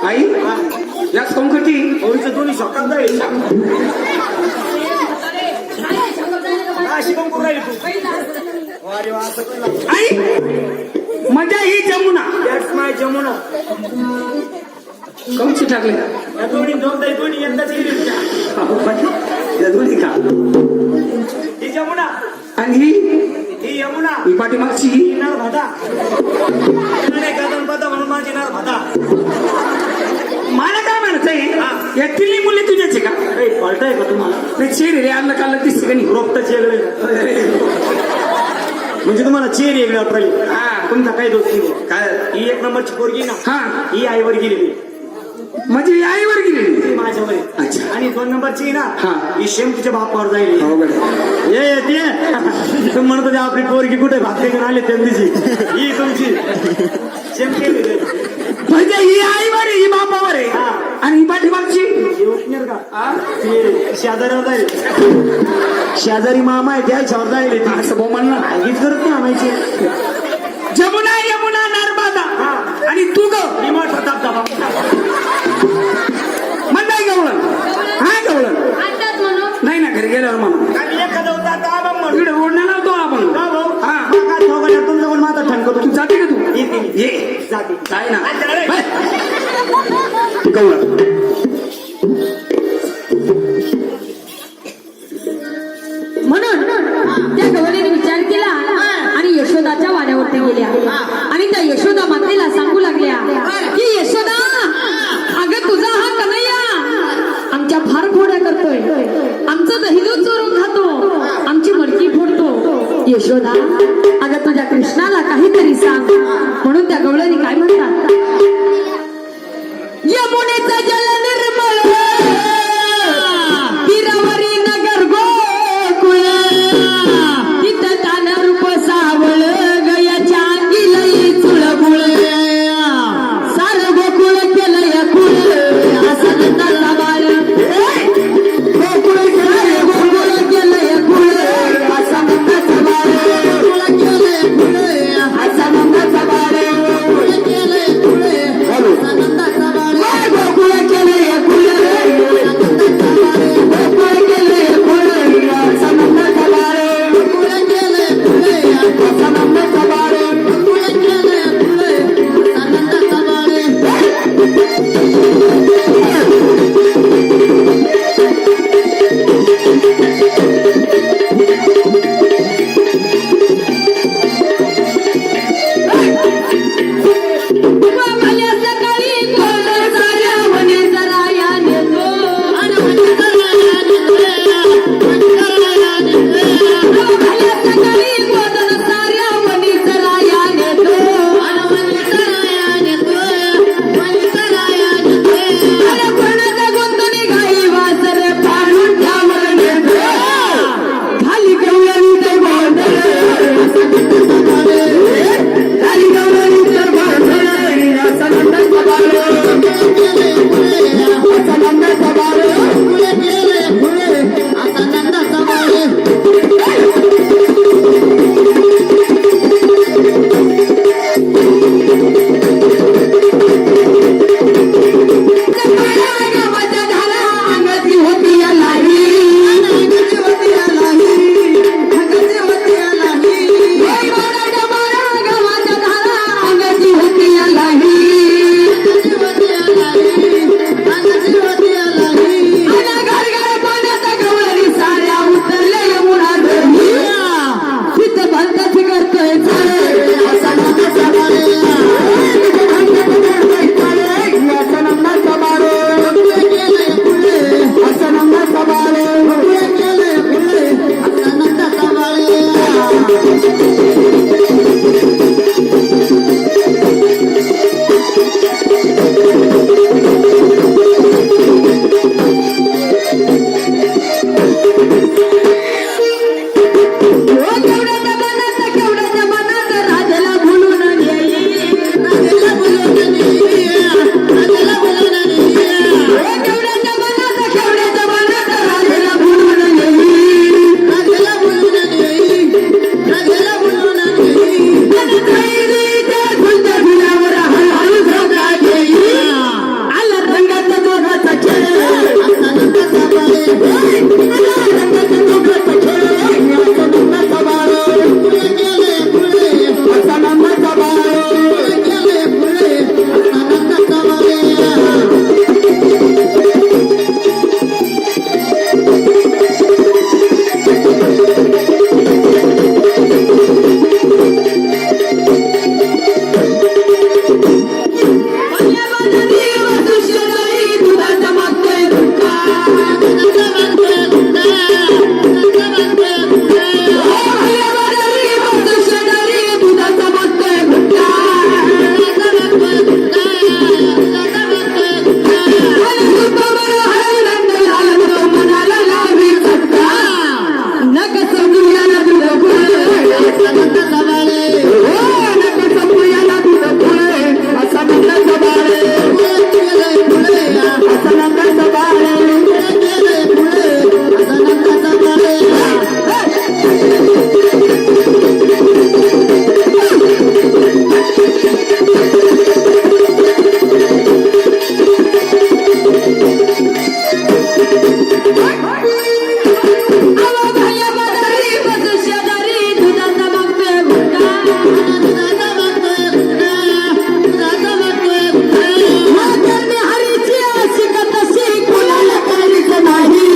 आई याच कोण करती ओळीचं दोन्ही शॉकात जाईल अशी पण करून राहिली तू अरे वा असं करू आई मजा ही जमुना दॅट्स माय जमुना कमची टाकले या दोन्ही दोन्ही यंदाच गेली दोन्ही का ही जमुना आणि ही यमुना ही पाठीमागची ही नर्मदा नाही गगनपदा म्हणून माझी नर्मदा मला काय म्हणतंय या तिन्ही मुली तुझ्याचे का पळताय का तुम्हाला नाही चेहरे रे आणलं काल दिसते का नाही रोपट चेगळे म्हणजे तुम्हाला चेर वेगळे वाटली तुमचा काही दोष नाही काय ही 1 नंबरची पोरगी ना हा ही आईवर गेलेली म्हणजे आईवर गेली ती माझ्यावर आहे. अच्छा. आणि 2 नंबरची ना हा. ही शेम तुझ्या बापावर जाईल हो बरं. ये ते म्हणत होते आपली पोरगी कुठे भाकरी घेऊन आली त्यांची ही तुमची शेम केली म्हणजे ही आईवर आहे ही बापावर आहे हा. आणि ही पाठीमागची उठणार का ते शेजाऱ्यावर जाईल शेजारी मामा आहे त्याच्यावर जाईल असं बोमांना आगीच करत ना आणायची जमुना यमुना नर्मदा हा. आणि तू ग ही मोठा धबधबा म्हणताय गवळण हा गवळण आणतात म्हणून नाही ना घरी गेल्यावर म्हणून आणि एखादा होता आता आबा म्हणून इकडे ओढण्याला होतो आपण का भाऊ हा. मग काय ठोकल्या तुमचं पण माझा ठणकतो तू जाते का तू येते मी. ये जाते काय ना अच्छा, रे. गवळण म्हणून त्या गवळीने विचार केला आणि यशोदाच्या वाड्यावरती गेल्या आणि त्या यशोदा मातेला सांगू लागल्या की यशोदा अगं तुझा हा कन्हैया आमच्या फार खोड्या करतोय आमचं दही दूध चोरून खातो आमची मडकी फोडतो यशोदा अगं तुझ्या कृष्णाला काहीतरी सांग म्हणून त्या गवळणी काय म्हणतात यमुनेचा जल निर्मळ तीरावरी नगर गोकुळ तिथं तान रूप सावळ गया केवढ्याच्या मनात राजाला भुलून नेई राजाला बोलवून नेई, राजाला बोलवून नेई. केवढ्याच्या मनात राजाला भुलून नेई राजाला बोलवून नेई, राजाला बोलवून नेई. आणि कैरीच्या झुलत्या झुल्यावर हळूहळू झोका घेई आला रंगाचा दोघाचा खेळ असा नंदाचा बाळे, आला रंगाचा दोघाचा खेळ असा नंदाचा बाळ पुढे गेले पुढे, असा नंदाचा बाळ पुढे गेले पुढे, असा नंदाचा बाळे. दुधाचा मागतोय धुका नंदाचा बाळे, नंदाचा बाळे, दुधाचा मागतोय धुका मनाला लावी चटका नका समजू याला दूध नंदाचा बाळे. नका समजू याला दूध असा नंदाचा बाळ पुढे गेले पुढे, असा नंदाचा बाळ पुढे गेले पुढे, असा नंदाचा बाळे. दुधाचा मागतोय भुका दुधाचा मागतोय गुड्डा, दुधाचा मागतोय गुड्डा. म्हातारने हरीची अशी का तशी कुणाला करायचं नाही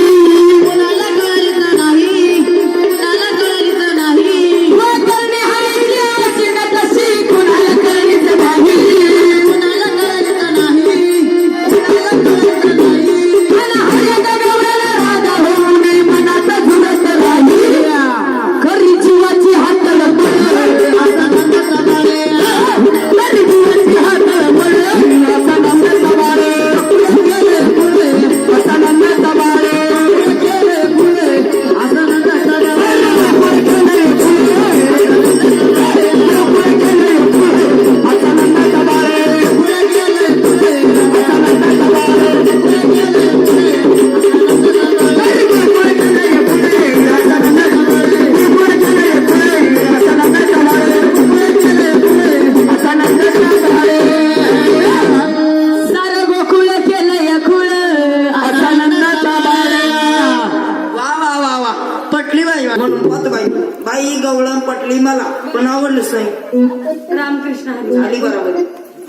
कुणाला कळायचं नाही, कुणाला कळायचं नाही. म्हातारने हरीची अशी का तशी कुणाला करायचं नाही कुणाला कळायचं नाही, कुणाला कळायचं नाही. आणि हऱ्याच्या गवळ्याला राजा होऊ नये मनाचा झुलत राही खरी जीवाची हातळ असा नंदाचा बाळे. खरी जीवाची हातळ असा नंदाचा बाळ गेले पुढे, असा नंदाचा बाळ गेले पुढे, असा नंदाचा बाळे. असा नंदाचा बाळ पुढे गेले पुढे, असा नंदाचा बाळे. पुढे गेले पुढे, असा नंदाचा बाळे. सारं गोकुळ केलंय खुळ असा नंदाचा बाळ वा वा वा वा पटली बाई म्हणून पाहतो बाई बाई गवळण पटली मला पण आवडलंच नाही. रामकृष्ण हरी झाली बरोबर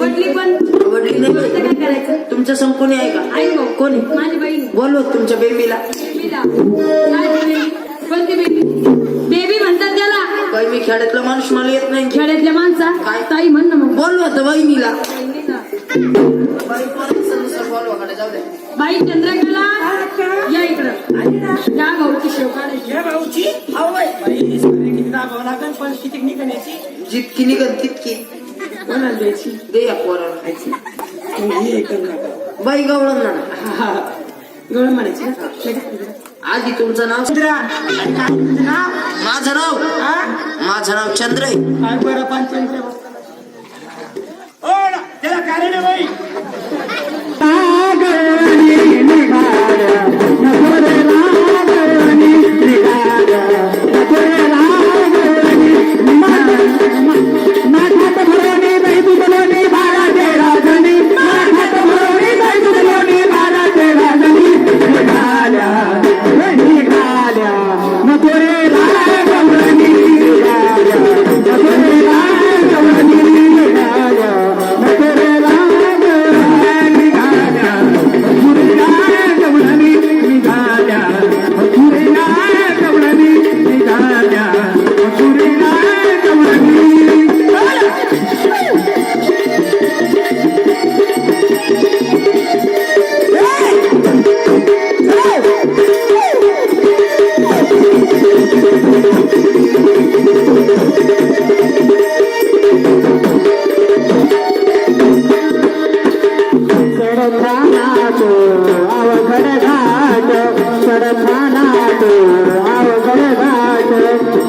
पटली पण आवडली नाही आता बाई. काय करायचं तुमच्या संकोणी आहे का आई भाऊ कोणी माझी बहीण बोलव तुमच्या बेबीला. बेबीला काय ती बेबी कोणती बेबी बेबी म्हणतात त्याला बाई मी खेड्यातला माणूस मला येत नाही. खेड्यातल्या माणसा काय? ताई म्हण ना मग बोलवा तर बहिणीला. बहिणीला. बाई पोरांचं बोलवा कडे जाऊ दे. बाई चंद्रकला या इकडं या भाऊची शेव काढायची या भाऊची अहो बाई बाई, सारे किती दाबावं लागेल पण किती निघण्याची जितकी निघत तितकी कोणाला द्यायची दे या पोराला. हे करू नका. बाई गवळण ना हा, गवळण म्हणायची ना. आधी तुमचं नाव चंद्रा, आणि काय तुझं नाव? माझं नाव हा? माझं नाव चंद्र आहे. काय बरं पंचायत ओ त्याला कारण आहे बाई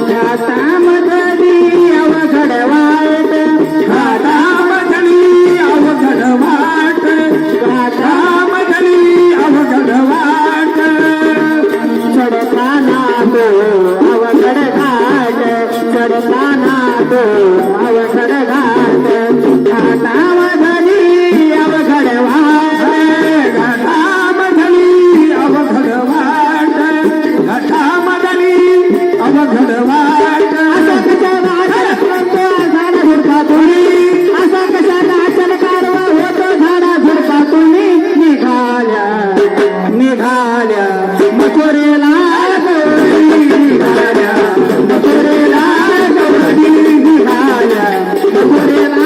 घाटामधली अवघड वाट घाटामधली अवघड वाट घाटामधली अवघड वाट चढताना तो अवघड घाट चढताना तो अवघड घाट घाटामधली अवघड वाट घाटामधली अवघड वाट घाटामधली अवघड वाट असा कसा नाचन कारवा होतो झाडा झुडपा तुम्ही निघाल्या निघाल्या मथुरेला गौरी निघाल्या मथुरेला गौरी निघाल्या मथुरेला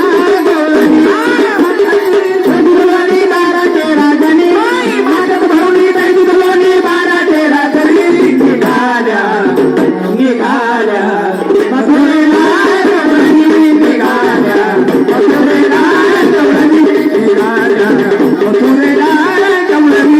गौरी बारा तेरा जणी भागत भाऊनी दुधवणी बारा तेरा जणी निघाल्या निघाल्या मथुरेला गौरी निघाल्या मथुरेला गौरी निघाल्या मथुरेला गौरी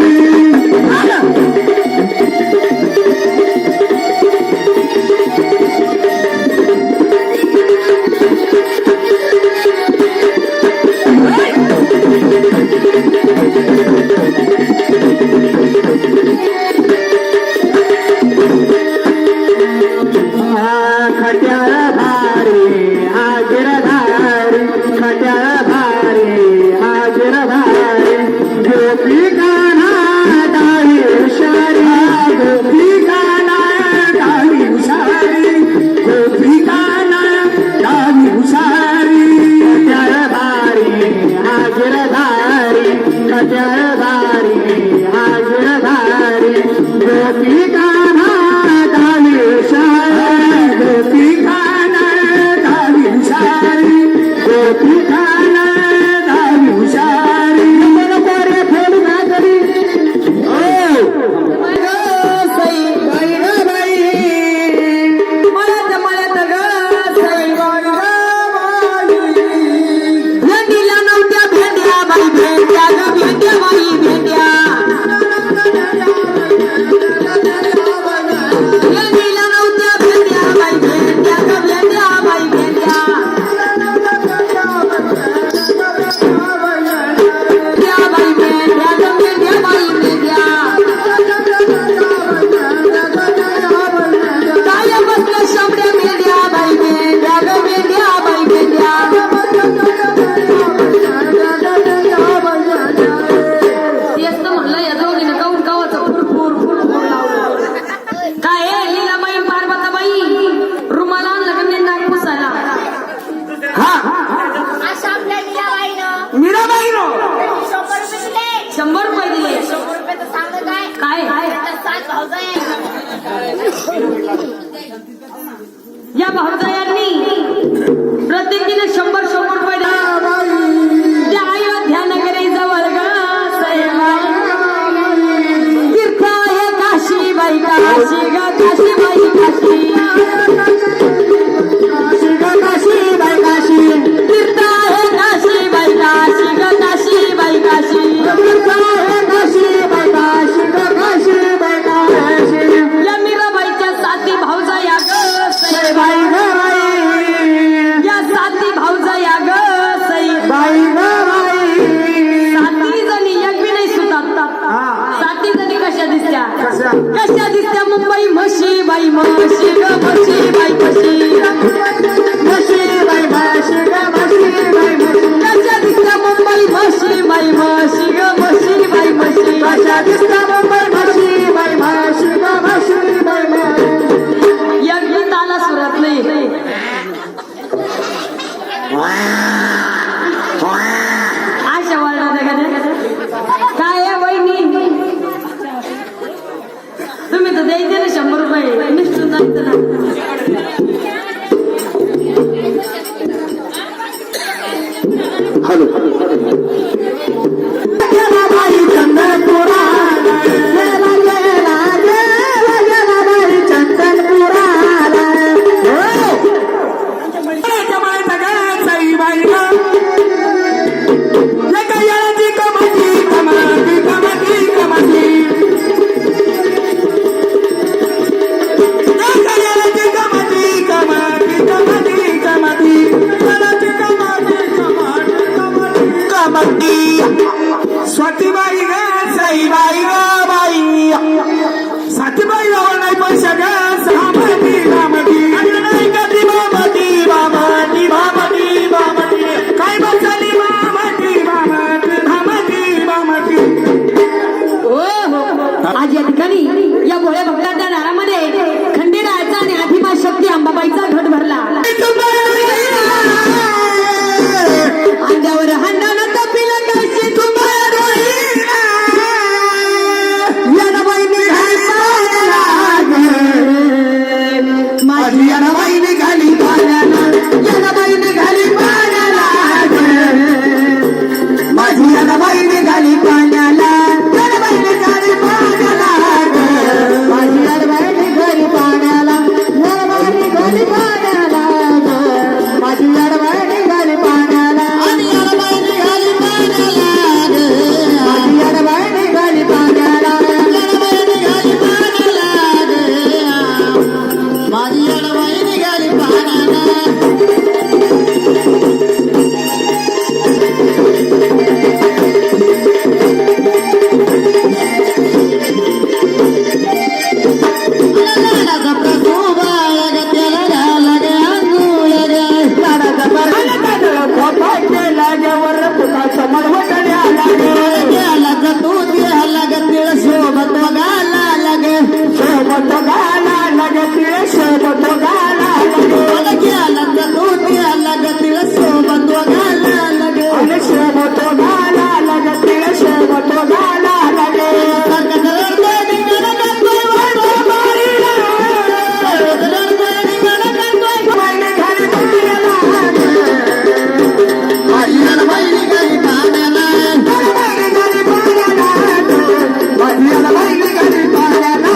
खट्याळ भारी हाजीर धारी खट्याळ भारी हाजीर धारी गोपी गाणा डाळी हुशारी गोपी गाणा डाळी हुशारी गोपी गाणा डाळी हुशारी खट्याळ भारी हाजीर धारी खट्याळ भारी हाजीर धारी गोपी गाणा डाळी हुशारी गोपी गाणा डाळी हुशारी गोपी गाणा डाळी हुशारी मला पोरे फोड ना करी ओ सई बाई ग बाई मळ्यात ग सई बाई ग बाई भेंडीला नव्हत्या भेंड्या बाई भेंड्या ग भेंड्या बाई भेंड्या भेंडीला नव्हत्या भेंड्या बाई भेंड्या ग भेंड्या बाई भेंड्या भेंड्या बाई भेंड्या ग भेंड्या बाई भेंड्या काय बसल्या शामड्या भेंड्या बाई भेंड्या ग भेंड्या बाई भेंड्या तेच तर म्हणलं या दोघीनं काऊन गावाचं फुरफुर फुरफुर लावलं काय आहे, लीलाबाई आणि पार्वताबाई रुमाला आणलं का नाही नाक पुसायला असं आपल्या लीलाबाईनं मीराबाईनो 100 रुपये दिले 100 रुपये दिले 100 रुपये तर सांग काय काय आता 7 भावजा आहे या भावजायांनी प्रत्येकीने 100 रुपये दिले त्या अयोध्या नगरी जवळ ग तीर्थ आहे काशी बाई काशी ग काशी बाई काशी काशी बाई काशी तीर्थ आहे काशी बाई काशी ग काशी बाई काशी काशी बाई काशी काशी बाई काशी या मीराबाईच्या 7 भावजा या ग बाई ग बाई या 7 भावजा या ग सई बाई ग बाई 7 जणी एक बी नाही सुतात 7 जणी कशा दिसत्या कशा दिसत्या मुंबई म्हशी बाई म्हशी ग म्हशी बाई म्हशी म्हशी बाई म्हशी ग म्हशी बाई म्हशी कशा दिसत्या मुंबई म्हशी बाई म्हशी ग म्हशी बाई म्हशी कशा दिसता मुंबई म्हशी बाई म्हशी ग म्हशी बाई म्हशी या गीताला सुरत नाही अशा वर्णा काय आहे वहिनी तुम्ही तर द्यायचे ना 100 रुपये निष्ठून जायचं ना हॅलो बाई चंदनपुरा गेला गेला गेला गेला बाई चंदनपुरा सई बाई ग कमती कमती कमती कमती कमती कमती येणाबाई निघाली पाण्याला येणाबाई निघाली पाण्याला माझी येणाबाई निघाली पाण्याला येणाबाई निघाली पाण्याला माझी येणाबाई निघाली पाण्याला येणाबाई निघाली पाण्याला माझी येणाबाई निघाली पाण्याला आणि येणाबाई निघाली पाण्याला माझी येणाबाई निघाली पाण्याला येणाबाई निघाली पाण्याला माझी येणाबाई निघाली पाण्याला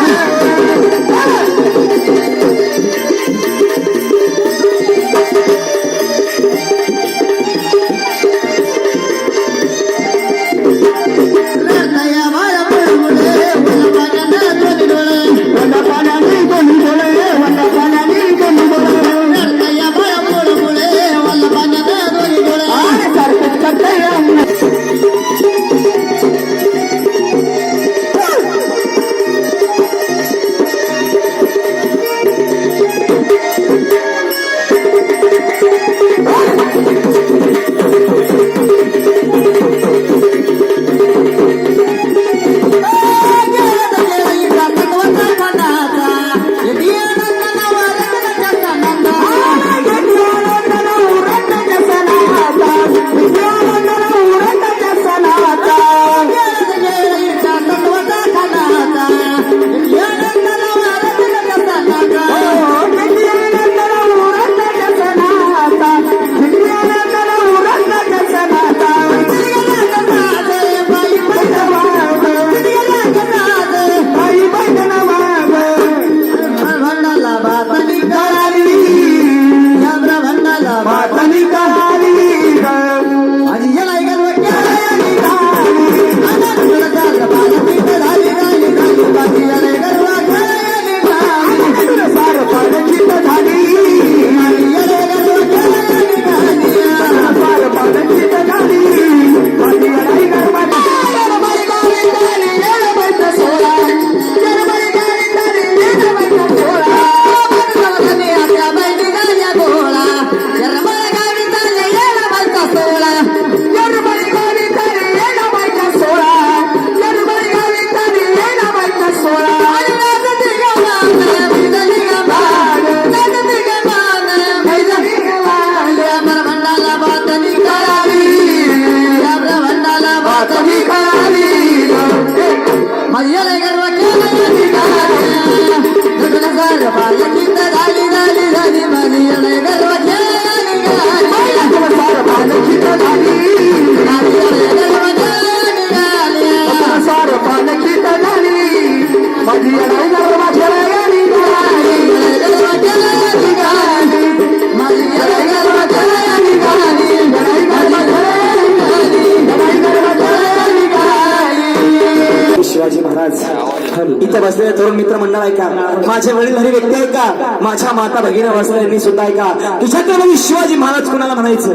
इथं बसलेले तरुण मित्र मंडळ आहे का, माझे वडीलधारी व्यक्ती आहे का, माझ्या माता भगिनी बसलेली सुद्धा आहे का, तुझ्याकडे शिवाजी महाराज कुणाला म्हणायचं?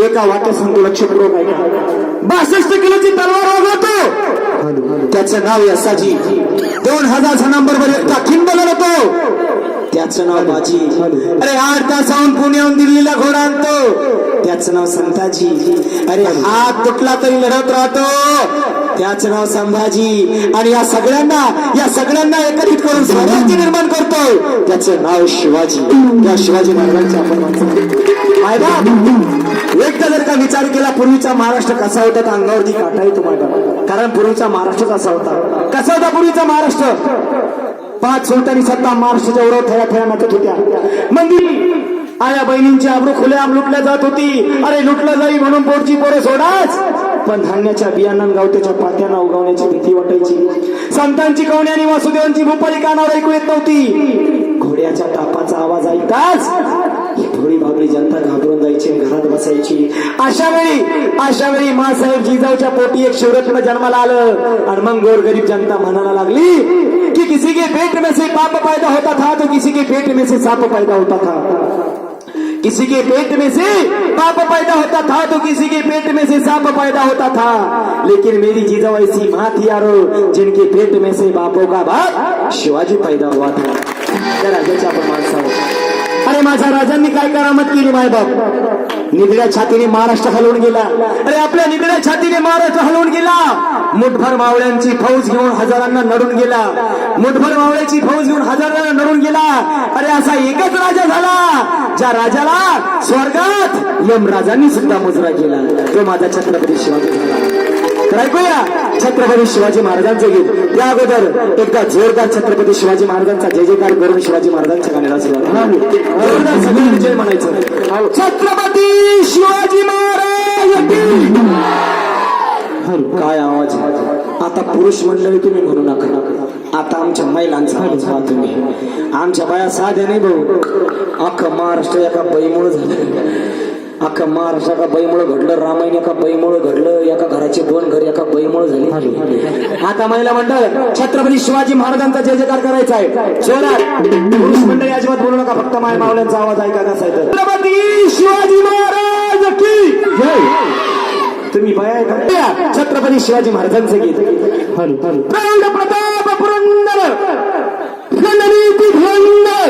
एका वाक्य सांगतो, लक्षपूर्वक आहे का. 62 किलोची तलवार वागवतो, त्याचं नाव यसाजी. 2000 जणांबरोबर एकटा किंबल होतो, त्याचं नाव बाजी. अरे 8 तासाहून पुण्याहून दिल्लीला घोडा आणतो, त्याचं नाव संताजी. अरे हात तुटला तरी लढत राहतो, त्याचं नाव संभाजी. आणि या सगळ्यांना एकत्रित करून स्वराज्य निर्माण करतो, त्याचं नाव शिवाजी. या शिवाजी महाराजांचे आपण एकदा जर का विचार केला पूर्वीचा महाराष्ट्र कसा होता तर अंगावरती काटा येतो माझ्या. कारण पूर्वीचा महाराष्ट्र कसा होता पूर्वीचा महाराष्ट्र. 5 सुलतानी सत्ता महाराष्ट्राच्या उरावर थया थया नाचत होत्या. मंदिर आया बहिणींची आबरू खुलेआम लुटल्या जात होती. अरे लुटलं जाई म्हणून पोटची पोरं सोडाच, पण धान्याच्या बियाणां गावत्याच्या पात्यांना उगवण्याची भीती वाटायची. संतांची कवणी आणि वासुदेवांची भूपाली कानावर ऐकू येत नव्हती. घोड्याच्या टापाचा आवाज ऐकताच ही भोळी भाबडी जनता घाबरून जायची, घरात बसायची. अशा वेळी मासाहेब जिजाऊच्या पोटी एक शिवरत्न जन्माला आलं. आणि मग गोरगरीब जनता म्हणायला लागली की किसी के पेट में से पाप पैदा होता था तो किसी के पेट में से सांप पैदा होता था. किसी के पेट में से पाप पैदा होता था तो किसी के पेट में से सांप पैदा होता था. लेकिन मेरी जीजाऊ ऐसी माँ थी यारो जिनके पेट में से बापों का बाप शिवाजी पैदा हुआ था. त्या राजाच्या आपण माणसावर. अरे माझ्या राजांनी काय करामत केली माय बाप. निगड्या छातीने महाराष्ट्र हलवून गेला. अरे आपल्या निगड्या छातीने महाराष्ट्र हलवून गेला. मुठभर मावळ्यांची फौज घेऊन हजारांना नडून गेला. मुठभर मावळ्याची फौज घेऊन हजारांना नडून गेला. अरे असा एकच राजा झाला ज्या राजाला स्वर्गात यमराजांनी सुद्धा मुजरा केला. तो माझा छत्रपती शिवाजी झाला. तर ऐकूया छत्रपती शिवाजी महाराजांचे गीत. त्या अगोदर एकदा जोरदार छत्रपती शिवाजी महाराजांचा जय जयकार करून शिवाजी महाराजांच्या गाण्याला सुरुवात. जोरदार सगळ्यांनी जय म्हणायचं. छत्रपती शिवाजी महाराज की. काय आवाज. आता पुरुष मंडळी तुम्ही म्हणू नका, आता आमच्या महिलांचा आवाज पहा तुम्ही. आमच्या बाया साध्या नाही भाऊ. अख्खं महाराष्ट्र एका बैमुळं झालं. अख्खा महाराष्ट्र एका बैमुळं घडलं. रामायण एका बैमुळं घडलं. एका घराचे 2 घर एका बैमुळं झाली. आता महिला मंडळ छत्रपती शिवाजी महाराजांचा जय जयकार करायचा आहे. जोरात. पुरुष मंडळी अजिबात बोलू नका, फक्त माय मावल्यांचा आवाज ऐका कसा आहे. छत्रपती शिवाजी महाराज की जय. तुम्ही बाया ऐका छत्रपती शिवाजी महाराजांचं गीत. प्रौढ प्रताप पुरंदर गणनीती धुरंदर